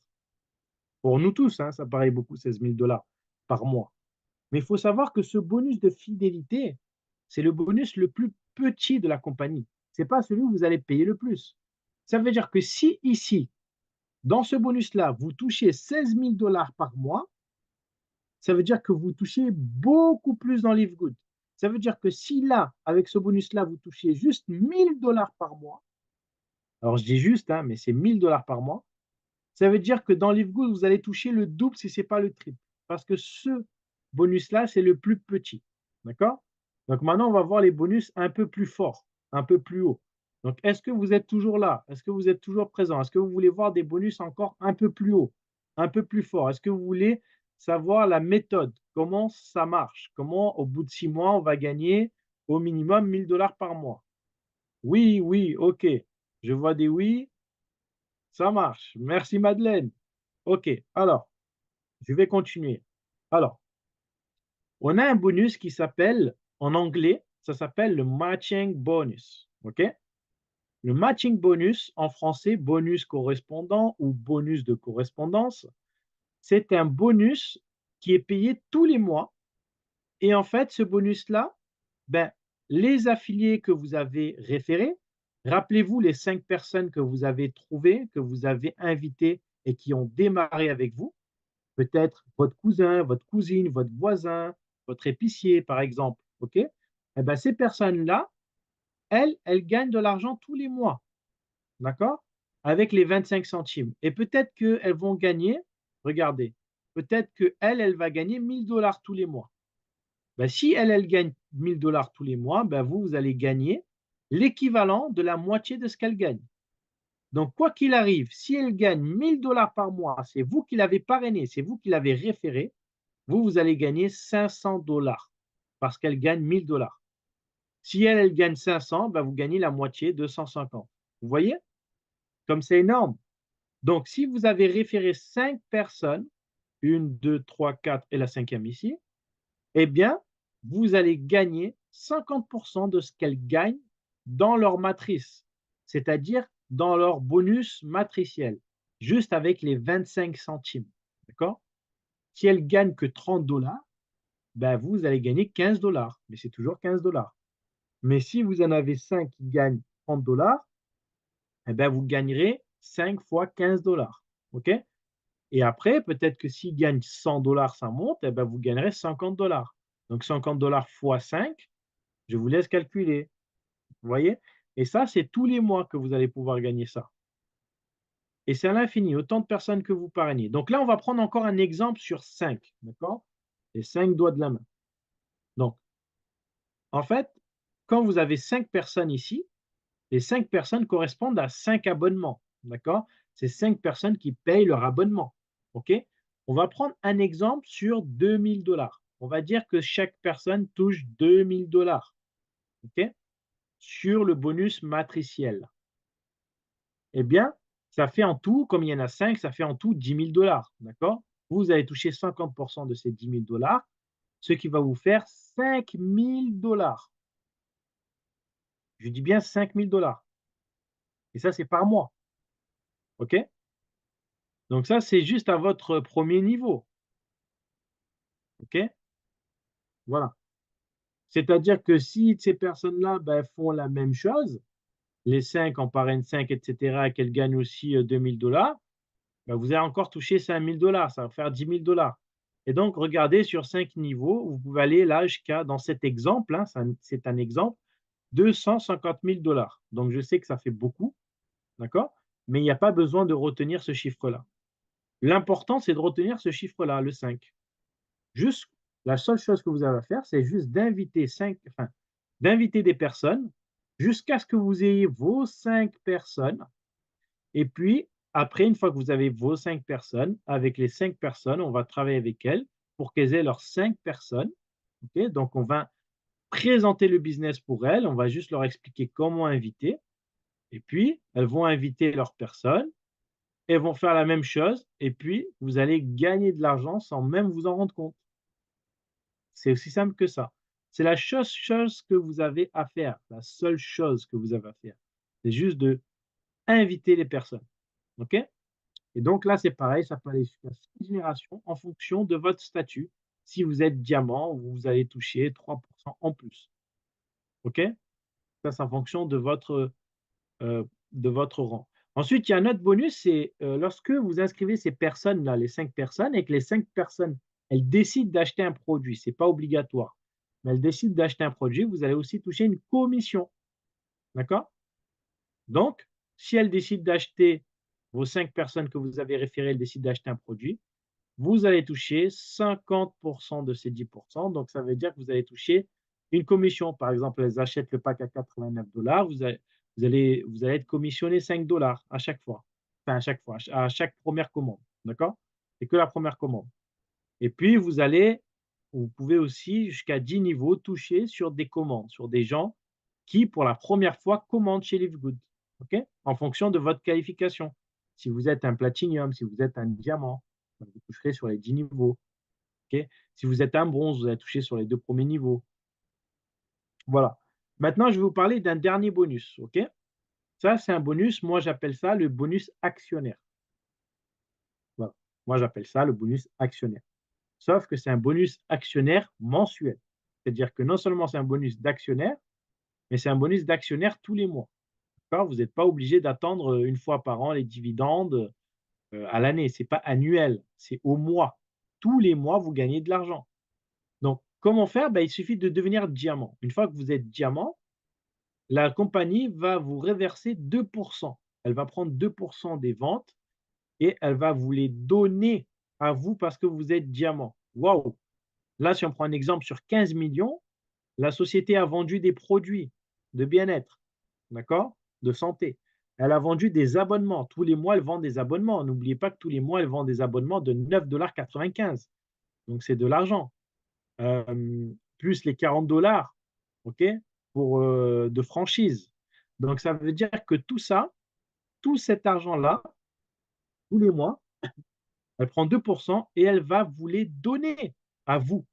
Speaker 1: Pour nous tous, hein, ça paraît beaucoup, 16 000 $ par mois. Mais il faut savoir que ce bonus de fidélité, c'est le bonus le plus petit de la compagnie. Ce n'est pas celui où vous allez payer le plus. Ça veut dire que si ici, dans ce bonus-là, vous touchez 16 000 $ par mois, ça veut dire que vous touchez beaucoup plus dans Live Good. Ça veut dire que si là, avec ce bonus-là, vous touchez juste 1000 $ par mois, alors je dis juste, hein, mais c'est 1000 $ par mois, ça veut dire que dans Live Good, vous allez toucher le double si ce n'est pas le triple. Parce que ce bonus-là, c'est le plus petit. D'accord? Donc maintenant, on va voir les bonus un peu plus forts, un peu plus hauts. Donc, est-ce que vous êtes toujours là? Est-ce que vous êtes toujours présent? Est-ce que vous voulez voir des bonus encore un peu plus hauts, un peu plus forts? Est-ce que vous voulez savoir la méthode? Comment ça marche? Comment, au bout de 6 mois, on va gagner au minimum 1000 $ par mois? Oui, oui, OK. Je vois des oui. Ça marche. Merci Madeleine. OK, alors, je vais continuer. Alors, on a un bonus qui s'appelle, en anglais, ça s'appelle le matching bonus. OK? Le matching bonus, en français, bonus correspondant ou bonus de correspondance, c'est un bonus qui est payé tous les mois. Et en fait, ce bonus-là, ben, les affiliés que vous avez référés, rappelez-vous les 5 personnes que vous avez trouvées, que vous avez invitées et qui ont démarré avec vous. Peut-être votre cousin, votre cousine, votre voisin, votre épicier, par exemple. OK? Eh ben, ces personnes-là, elles gagnent de l'argent tous les mois. D'accord? Avec les 25 centimes. Et peut-être qu'elles vont gagner, regardez, peut-être qu'elle, elle va gagner 1000 $ tous les mois. Ben, si elle gagne 1000 $ tous les mois, ben vous allez gagner l'équivalent de la moitié de ce qu'elle gagne. Donc, quoi qu'il arrive, si elle gagne 1000 $ par mois, c'est vous qui l'avez parrainé, c'est vous qui l'avez référé, vous allez gagner 500 $ parce qu'elle gagne 1000 $. Si elle, elle gagne 500, ben vous gagnez la moitié, 250. Vous voyez? Comme c'est énorme. Donc, si vous avez référé 5 personnes, 1, 2, 3, 4 et la cinquième ici, eh bien, vous allez gagner 50% de ce qu'elles gagnent dans leur matrice, c'est-à-dire dans leur bonus matriciel, juste avec les 25 centimes. D'accord? Si elles gagnent que 30 $, ben vous allez gagner 15 $, mais c'est toujours 15 $. Mais si vous en avez 5 qui gagnent 30 $, eh ben vous gagnerez 5 fois 15 $. OK? Et après, peut-être que s'ils gagnent 100 $, ça monte, eh ben vous gagnerez 50 $. Donc 50 $ fois 5, je vous laisse calculer. Vous voyez? Et ça, c'est tous les mois que vous allez pouvoir gagner ça. Et c'est à l'infini, autant de personnes que vous parrainez. Donc là, on va prendre encore un exemple sur 5, d'accord? Les 5 doigts de la main. Donc, en fait, quand vous avez 5 personnes ici, les 5 personnes correspondent à 5 abonnements, d'accord? C'est 5 personnes qui payent leur abonnement, OK? On va prendre un exemple sur 2000 $. On va dire que chaque personne touche 2000 $, OK? Sur le bonus matriciel. Eh bien, ça fait en tout, comme il y en a 5, ça fait en tout 10 000 $, d'accord? Vous allez toucher 50% de ces 10 000 $, ce qui va vous faire 5 000 $. Je dis bien 5 000 $. Et ça, c'est par mois, OK? Donc ça, c'est juste à votre premier niveau, OK? Voilà. C'est-à-dire que si ces personnes-là, ben, font la même chose, les 5 en parrainent 5, et cetera, et qu'elles gagnent aussi, 2 000 $, ben, vous allez encore toucher 5 000 $, ça va faire 10 000 $. Et donc regardez sur 5 niveaux, vous pouvez aller là jusqu'à dans cet exemple, hein, c'est un exemple, 250 000 $. Donc je sais que ça fait beaucoup, d'accord? Mais il n'y a pas besoin de retenir ce chiffre-là. L'important, c'est de retenir ce chiffre-là, le 5. Juste, la seule chose que vous avez à faire, c'est juste d'inviter des personnes jusqu'à ce que vous ayez vos 5 personnes. Et puis, après, une fois que vous avez vos 5 personnes, avec les 5 personnes, on va travailler avec elles pour qu'elles aient leurs 5 personnes. OK? Donc, on va présenter le business pour elles. On va juste leur expliquer comment inviter. Et puis, elles vont inviter leurs personnes. Elles vont faire la même chose. Et puis, vous allez gagner de l'argent sans même vous en rendre compte. C'est aussi simple que ça. C'est la chose que vous avez à faire, la seule chose que vous avez à faire. C'est juste de inviter les personnes. OK? Et donc là, c'est pareil, ça peut aller jusqu'à 6 générations en fonction de votre statut. Si vous êtes diamant, vous allez toucher 3% en plus. OK? Ça, c'est en fonction de votre rang. Ensuite, il y a un autre bonus, c'est lorsque vous inscrivez ces personnes-là, les 5 personnes, et que les 5 personnes, elles décident d'acheter un produit, ce n'est pas obligatoire, mais elles décident d'acheter un produit, vous allez aussi toucher une commission. D'accord? Donc, si elles décident d'acheter, vos 5 personnes que vous avez référées, elles décident d'acheter un produit, vous allez toucher 50% de ces 10%. Donc, ça veut dire que vous allez toucher une commission. Par exemple, elles achètent le pack à 89 $, vous allez être commissionné 5 $ à chaque fois. Enfin, à chaque fois, à chaque première commande. D'accord? C'est que la première commande. Et puis, vous pouvez aussi, jusqu'à 10 niveaux, toucher sur des commandes, sur des gens qui, pour la première fois, commandent chez Livegood. OK? En fonction de votre qualification. Si vous êtes un platinium, si vous êtes un diamant, vous toucherez sur les 10 niveaux. OK? Si vous êtes un bronze, vous allez toucher sur les 2 premiers niveaux. Voilà. Maintenant, je vais vous parler d'un dernier bonus. OK? Ça, c'est un bonus. Moi, j'appelle ça le bonus actionnaire. Voilà. Moi, j'appelle ça le bonus actionnaire. Sauf que c'est un bonus actionnaire mensuel. C'est-à-dire que non seulement c'est un bonus d'actionnaire, mais c'est un bonus d'actionnaire tous les mois. Vous n'êtes pas obligé d'attendre une fois par an les dividendes à l'année. Ce n'est pas annuel, c'est au mois. Tous les mois, vous gagnez de l'argent. Donc, comment faire? Il suffit de devenir diamant. Une fois que vous êtes diamant, la compagnie va vous reverser 2%. Elle va prendre 2% des ventes et elle va vous les donner à vous parce que vous êtes diamant. Waouh! Là, si on prend un exemple sur 15 millions, la société a vendu des produits de bien-être, d'accord? De santé. Elle a vendu des abonnements. Tous les mois, elle vend des abonnements. N'oubliez pas que tous les mois, elle vend des abonnements de 9,95 $. Donc, c'est de l'argent. Plus les 40 $, OK, de franchise. Donc, ça veut dire que tout ça, tout cet argent-là, tous les mois, elle prend 2% et elle va vous les donner à vous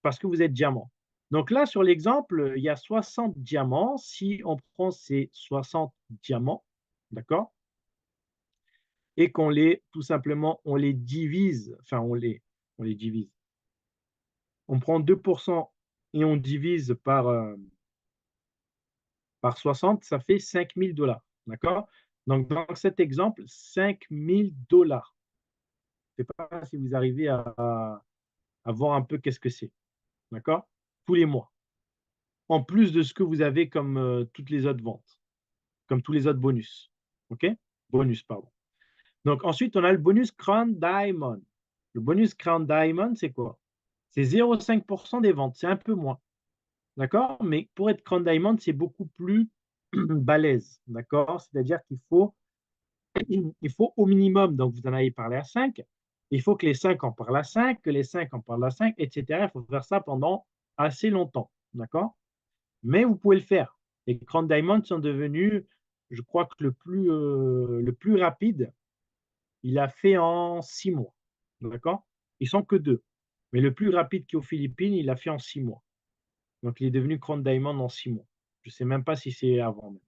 Speaker 1: parce que vous êtes diamant. Donc là, sur l'exemple, il y a 60 diamants. Si on prend ces 60 diamants, d'accord, et qu'on tout simplement, on les divise, enfin, on les divise. On prend 2% et on divise par 60, ça fait 5 000 $. D'accord? Donc, dans cet exemple, 5 000 $. Je ne sais pas si vous arrivez à voir un peu qu'est-ce que c'est. D'accord? Tous les mois. En plus de ce que vous avez comme toutes les autres ventes, comme tous les autres bonus. OK? Bonus, pardon. Donc, ensuite, on a le bonus Crown Diamond. Le bonus Crown Diamond, c'est quoi? C'est 0,5% des ventes. C'est un peu moins. D'accord? Mais pour être Crown Diamond, c'est beaucoup plus balèze. D'accord? C'est-à-dire il faut au minimum, donc vous en avez parlé à 5, il faut que les 5 en parlent à 5, que les 5 en parlent à 5, etc. Il faut faire ça pendant assez longtemps. D'accord? Mais vous pouvez le faire. Les Crown Diamond sont devenus, je crois que le plus rapide, il a fait en 6 mois. D'accord? Ils sont que 2. Mais le plus rapide qui est aux Philippines, il a fait en 6 mois. Donc, il est devenu Crown Diamond en 6 mois. Je ne sais même pas si c'est avant même.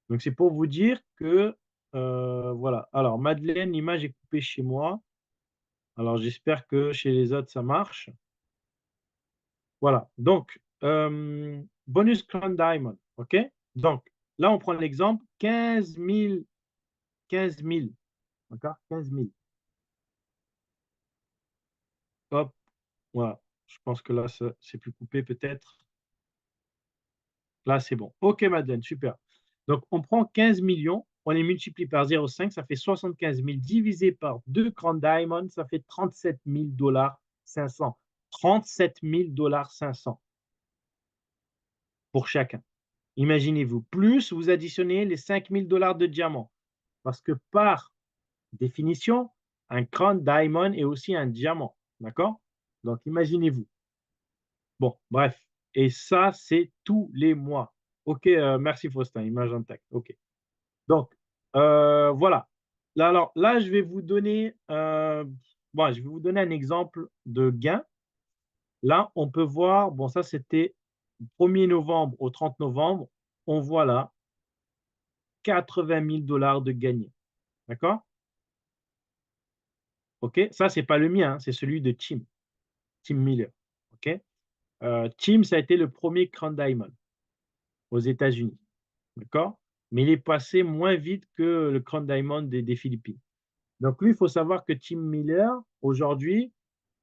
Speaker 1: Donc, c'est pour vous dire que, voilà. Alors, Madeleine, l'image est coupée chez moi. Alors, j'espère que chez les autres, ça marche. Voilà. Donc, bonus Crown Diamond. OK? Donc, là, on prend l'exemple 15 000. 15 000. D'accord? 15 000. Hop. Voilà. Je pense que là, c'est plus coupé peut-être. Là, c'est bon. OK, Madeleine, super. Donc, on prend 15 millions, on les multiplie par 0,5, ça fait 75 000 divisé par 2 Crown Diamond, ça fait 37 000 $ 500. 37 000 $ 500 pour chacun. Imaginez-vous. Plus vous additionnez les 5 000 $ de diamants. Parce que par définition, un Crown Diamond est aussi un diamant. D'accord? Donc, imaginez-vous. Bon, bref. Et ça, c'est tous les mois. OK, merci Faustin, image intacte. OK. Donc, voilà. Là, alors, là, je vais vous donner un exemple de gain. Là, on peut voir, bon, ça, c'était du 1er novembre au 30 novembre. On voit là, 80 000 dollars de gagné. D'accord? OK? Ça, c'est pas le mien, hein, c'est celui de Tim, Tim Miller. OK? Tim, ça a été le premier Crown Diamond aux États-Unis. D'accord? Mais il est passé moins vite que le Crown Diamond des Philippines. Donc lui, il faut savoir que Tim Miller, aujourd'hui,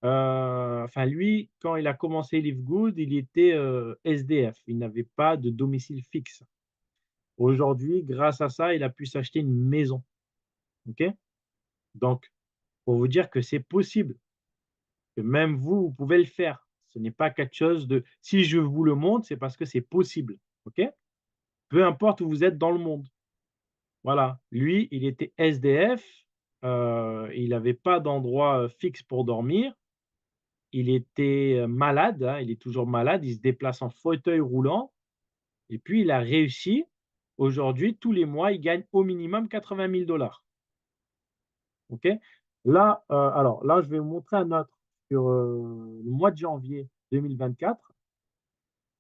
Speaker 1: enfin lui, quand il a commencé Live Good, il était SDF. Il n'avait pas de domicile fixe. Aujourd'hui, grâce à ça, il a pu s'acheter une maison. OK? Donc, pour vous dire que c'est possible, que même vous, vous pouvez le faire. Ce n'est pas quelque chose de si je vous le montre, c'est parce que c'est possible. OK? Peu importe où vous êtes dans le monde. Voilà. Lui, il était SDF, il n'avait pas d'endroit fixe pour dormir. Il était malade, hein, il est toujours malade, il se déplace en fauteuil roulant et puis il a réussi. Aujourd'hui, tous les mois, il gagne au minimum 80 000 dollars. OK? Là, alors là, je vais vous montrer un autre sur, le mois de janvier 2024,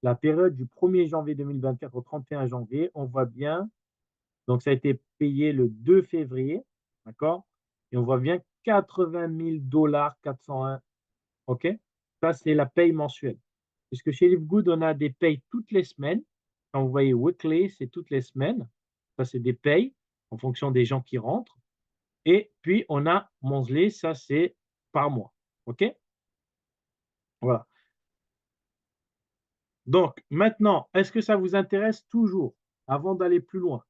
Speaker 1: la période du 1er janvier 2024 au 31 janvier, on voit bien, donc ça a été payé le 2 février, d'accord? Et on voit bien 80 000 $ 401. OK? Ça, c'est la paye mensuelle. Puisque chez Livegood, on a des payes toutes les semaines. Quand vous voyez weekly, c'est toutes les semaines. Ça, c'est des payes en fonction des gens qui rentrent. Et puis, on a monthly, ça, c'est par mois. OK? Voilà. Donc, maintenant, est-ce que ça vous intéresse toujours? Avant d'aller plus loin,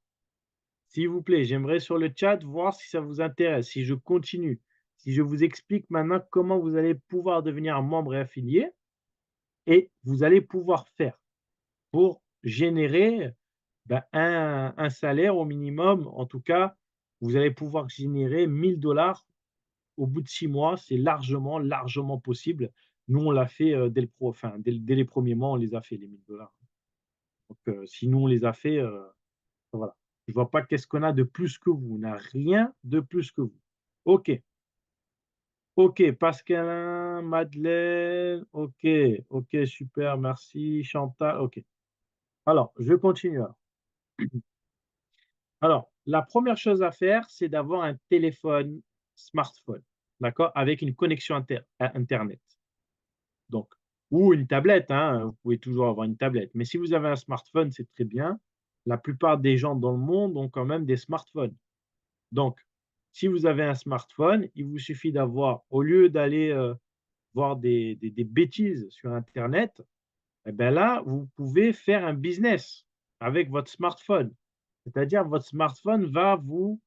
Speaker 1: s'il vous plaît, j'aimerais sur le chat voir si ça vous intéresse, si je continue, si je vous explique maintenant comment vous allez pouvoir devenir un membre et affilié et vous allez pouvoir faire pour générer un salaire au minimum. En tout cas, vous allez pouvoir générer 1 000 $ au bout de 6 mois. C'est largement, largement possible. Nous, on l'a fait enfin, dès les premiers mois, on les a fait, les 1 000 $. Donc, si nous, on les a fait, voilà. Je ne vois pas qu'est-ce qu'on a de plus que vous. On n'a rien de plus que vous. OK. OK. Pascalin, Madeleine. OK. OK, super. Merci. Chantal. OK. Alors, je continue. Alors, la première chose à faire, c'est d'avoir un téléphone smartphone, d'accord? Avec une connexion à internet. Donc, ou une tablette, hein, vous pouvez toujours avoir une tablette. Mais si vous avez un smartphone, c'est très bien. La plupart des gens dans le monde ont quand même des smartphones. Donc, si vous avez un smartphone, il vous suffit d'avoir, au lieu d'aller voir des bêtises sur internet, eh ben là, vous pouvez faire un business avec votre smartphone. C'est-à-dire votre smartphone va vous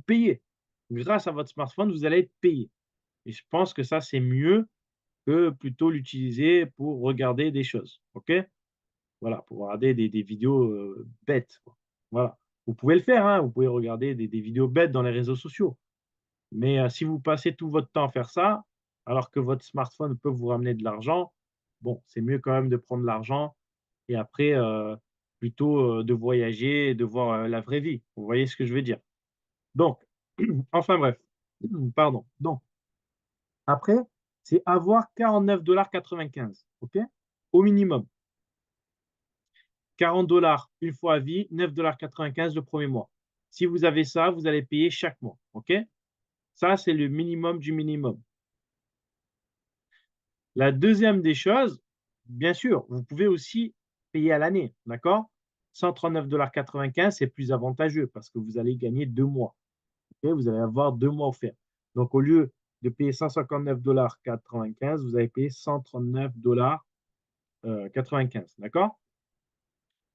Speaker 1: payer. Grâce à votre smartphone, vous allez être payé et je pense que ça, c'est mieux que plutôt l'utiliser pour regarder des choses. OK? Voilà, pour regarder des vidéos, bêtes, quoi. Voilà. Vous pouvez le faire, hein, vous pouvez regarder des vidéos bêtes dans les réseaux sociaux. Mais, si vous passez tout votre temps à faire ça, alors que votre smartphone peut vous ramener de l'argent, bon, c'est mieux quand même de prendre l'argent et après, plutôt, de voyager et de voir, la vraie vie. Vous voyez ce que je veux dire? Donc, enfin bref, pardon. Donc, après, c'est avoir 49,95 $, OK? Au minimum. 40 $ une fois à vie, 9,95 $ le premier mois. Si vous avez ça, vous allez payer chaque mois, OK? Ça, c'est le minimum du minimum. La deuxième des choses, bien sûr, vous pouvez aussi payer à l'année, d'accord? 139,95 $, c'est plus avantageux parce que vous allez gagner 2 mois. OK? Vous allez avoir 2 mois offerts. Donc, au lieu de payer 159,95 $, vous allez payer 139,95 $, d'accord?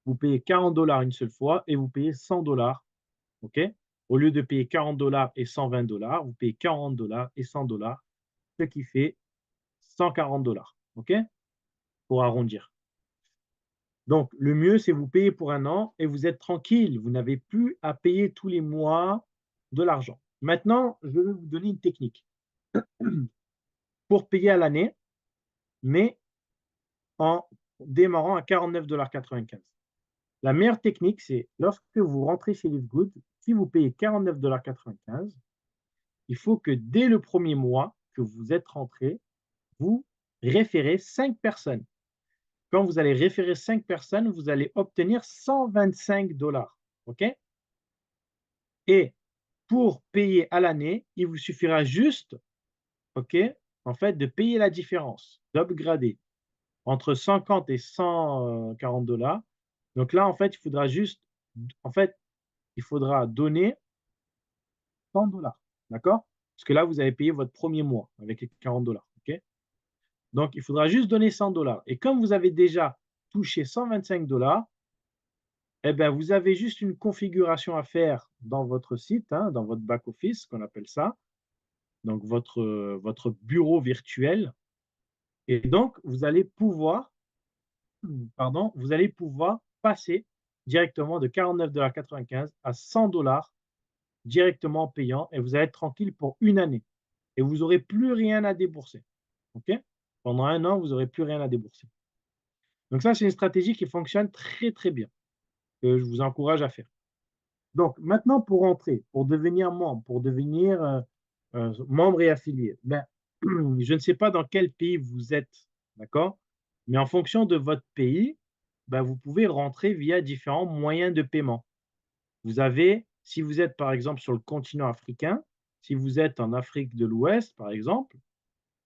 Speaker 1: Vous payez 40 $ une seule fois et vous payez 100 $, OK? Au lieu de payer 40 $ et 120 $, vous payez 40 $ et 100 $, ce qui fait 140 $, OK? Pour arrondir. Donc, le mieux, c'est vous payer pour un an et vous êtes tranquille. Vous n'avez plus à payer tous les mois de l'argent. Maintenant, je vais vous donner une technique pour payer à l'année, mais en démarrant à 49,95 $. La meilleure technique, c'est lorsque vous rentrez chez Livegood, si vous payez 49,95 $, il faut que dès le premier mois que vous êtes rentré, vous référez 5 personnes. Quand vous allez référer 5 personnes, vous allez obtenir 125 $. OK? Et pour payer à l'année, il vous suffira juste, OK, en fait, de payer la différence, d'upgrader entre 50 et 140 $. Donc là, en fait, il faudra juste en fait, il faudra donner 100 $, d'accord? Parce que là, vous avez payé votre premier mois avec les 40 $, OK? Donc il faudra juste donner 100 $ et comme vous avez déjà touché 125 $, eh ben, vous avez juste une configuration à faire dans votre site, hein, dans votre back office, qu'on appelle ça, donc votre bureau virtuel et donc vous allez pouvoir, pardon, vous allez pouvoir passer directement de 49,95 $ à 100 $ directement en payant et vous allez être tranquille pour une année et vous aurez plus rien à débourser, OK? Pendant un an, vous aurez plus rien à débourser. Donc ça, c'est une stratégie qui fonctionne très, très bien, que je vous encourage à faire. Donc maintenant pour entrer, pour devenir membre, pour devenir, membre et affilié, ben, je ne sais pas dans quel pays vous êtes, d'accord? Mais en fonction de votre pays, ben, vous pouvez rentrer via différents moyens de paiement. Vous avez si vous êtes par exemple sur le continent africain, si vous êtes en Afrique de l'Ouest par exemple,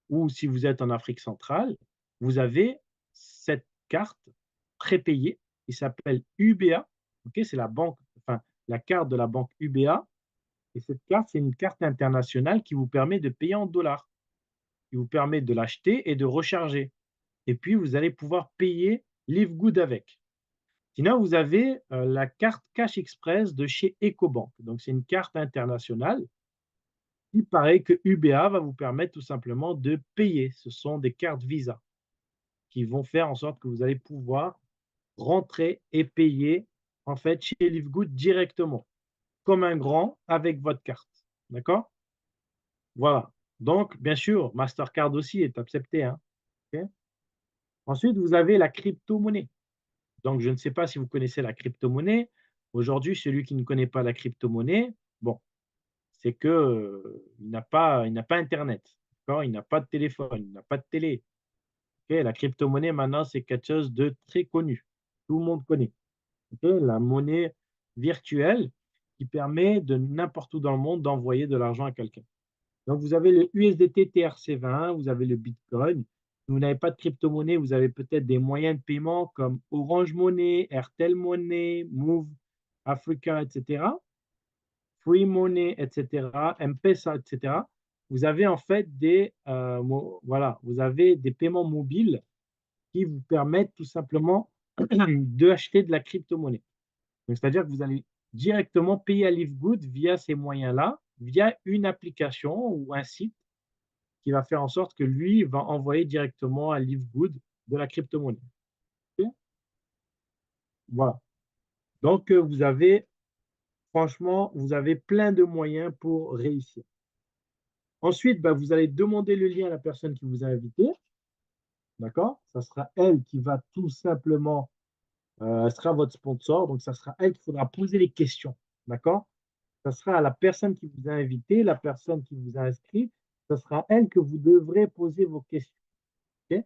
Speaker 1: ou si vous êtes en Afrique centrale, vous avez cette carte prépayée qui s'appelle UBA, OK? C'est la banque, enfin, la carte de la banque UBA et cette carte, c'est une carte internationale qui vous permet de payer en dollars, qui vous permet de l'acheter et de recharger et puis vous allez pouvoir payer Live Good avec. Sinon, vous avez, la carte Cash Express de chez Ecobank. Donc c'est une carte internationale qui, pareil que UBA, va vous permettre tout simplement de payer. Ce sont des cartes Visa qui vont faire en sorte que vous allez pouvoir rentrer et payer en fait chez Livegood directement, comme un grand avec votre carte. D'accord? Voilà. Donc, bien sûr, Mastercard aussi est accepté, hein. OK? Ensuite, vous avez la crypto-monnaie. Donc, je ne sais pas si vous connaissez la crypto-monnaie. Aujourd'hui, celui qui ne connaît pas la crypto-monnaie, bon, c'est que, il n'a pas internet, d'accord? Il n'a pas de téléphone, il n'a pas de télé. OK? La crypto-monnaie maintenant, c'est quelque chose de très connu. Tout le monde connaît. OK? La monnaie virtuelle qui permet de n'importe où dans le monde d'envoyer de l'argent à quelqu'un. Donc vous avez le USDT TRC20, vous avez le Bitcoin. Si vous n'avez pas de crypto-monnaie, vous avez peut-être des moyens de paiement comme Orange Money, Airtel Money, Move Africa, etc. Free Money, etc., M-Pesa, etc. Vous avez en fait voilà, vous avez des paiements mobiles qui vous permettent tout simplement d'acheter de la crypto-monnaie. Donc, c'est-à-dire que vous allez directement payer à Livegood via ces moyens-là, via une application ou un site qui va faire en sorte que lui va envoyer directement à Livegood de la crypto-monnaie. OK? Voilà. Donc, franchement, vous avez plein de moyens pour réussir. Ensuite, bah, vous allez demander le lien à la personne qui vous a invité. D'accord? Ça sera elle qui va tout simplement, elle sera votre sponsor. Donc, ça sera elle qu'il faudra poser les questions. D'accord? Ça sera à la personne qui vous a invité, la personne qui vous a inscrit. Ça sera à elle que vous devrez poser vos questions. OK?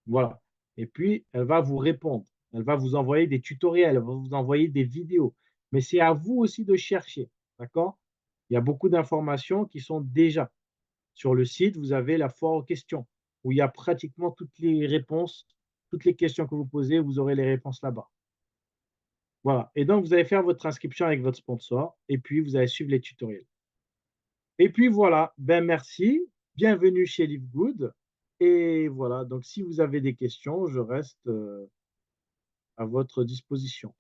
Speaker 1: Voilà. Et puis, elle va vous répondre. Elle va vous envoyer des tutoriels, elle va vous envoyer des vidéos. Mais c'est à vous aussi de chercher. D'accord? Il y a beaucoup d'informations qui sont déjà sur le site. Vous avez la foire aux questions où il y a pratiquement toutes les réponses, toutes les questions que vous posez, vous aurez les réponses là-bas. Voilà. Et donc, vous allez faire votre inscription avec votre sponsor et puis vous allez suivre les tutoriels. Et puis voilà, ben merci, bienvenue chez Livegood. Et voilà, donc si vous avez des questions, je reste à votre disposition.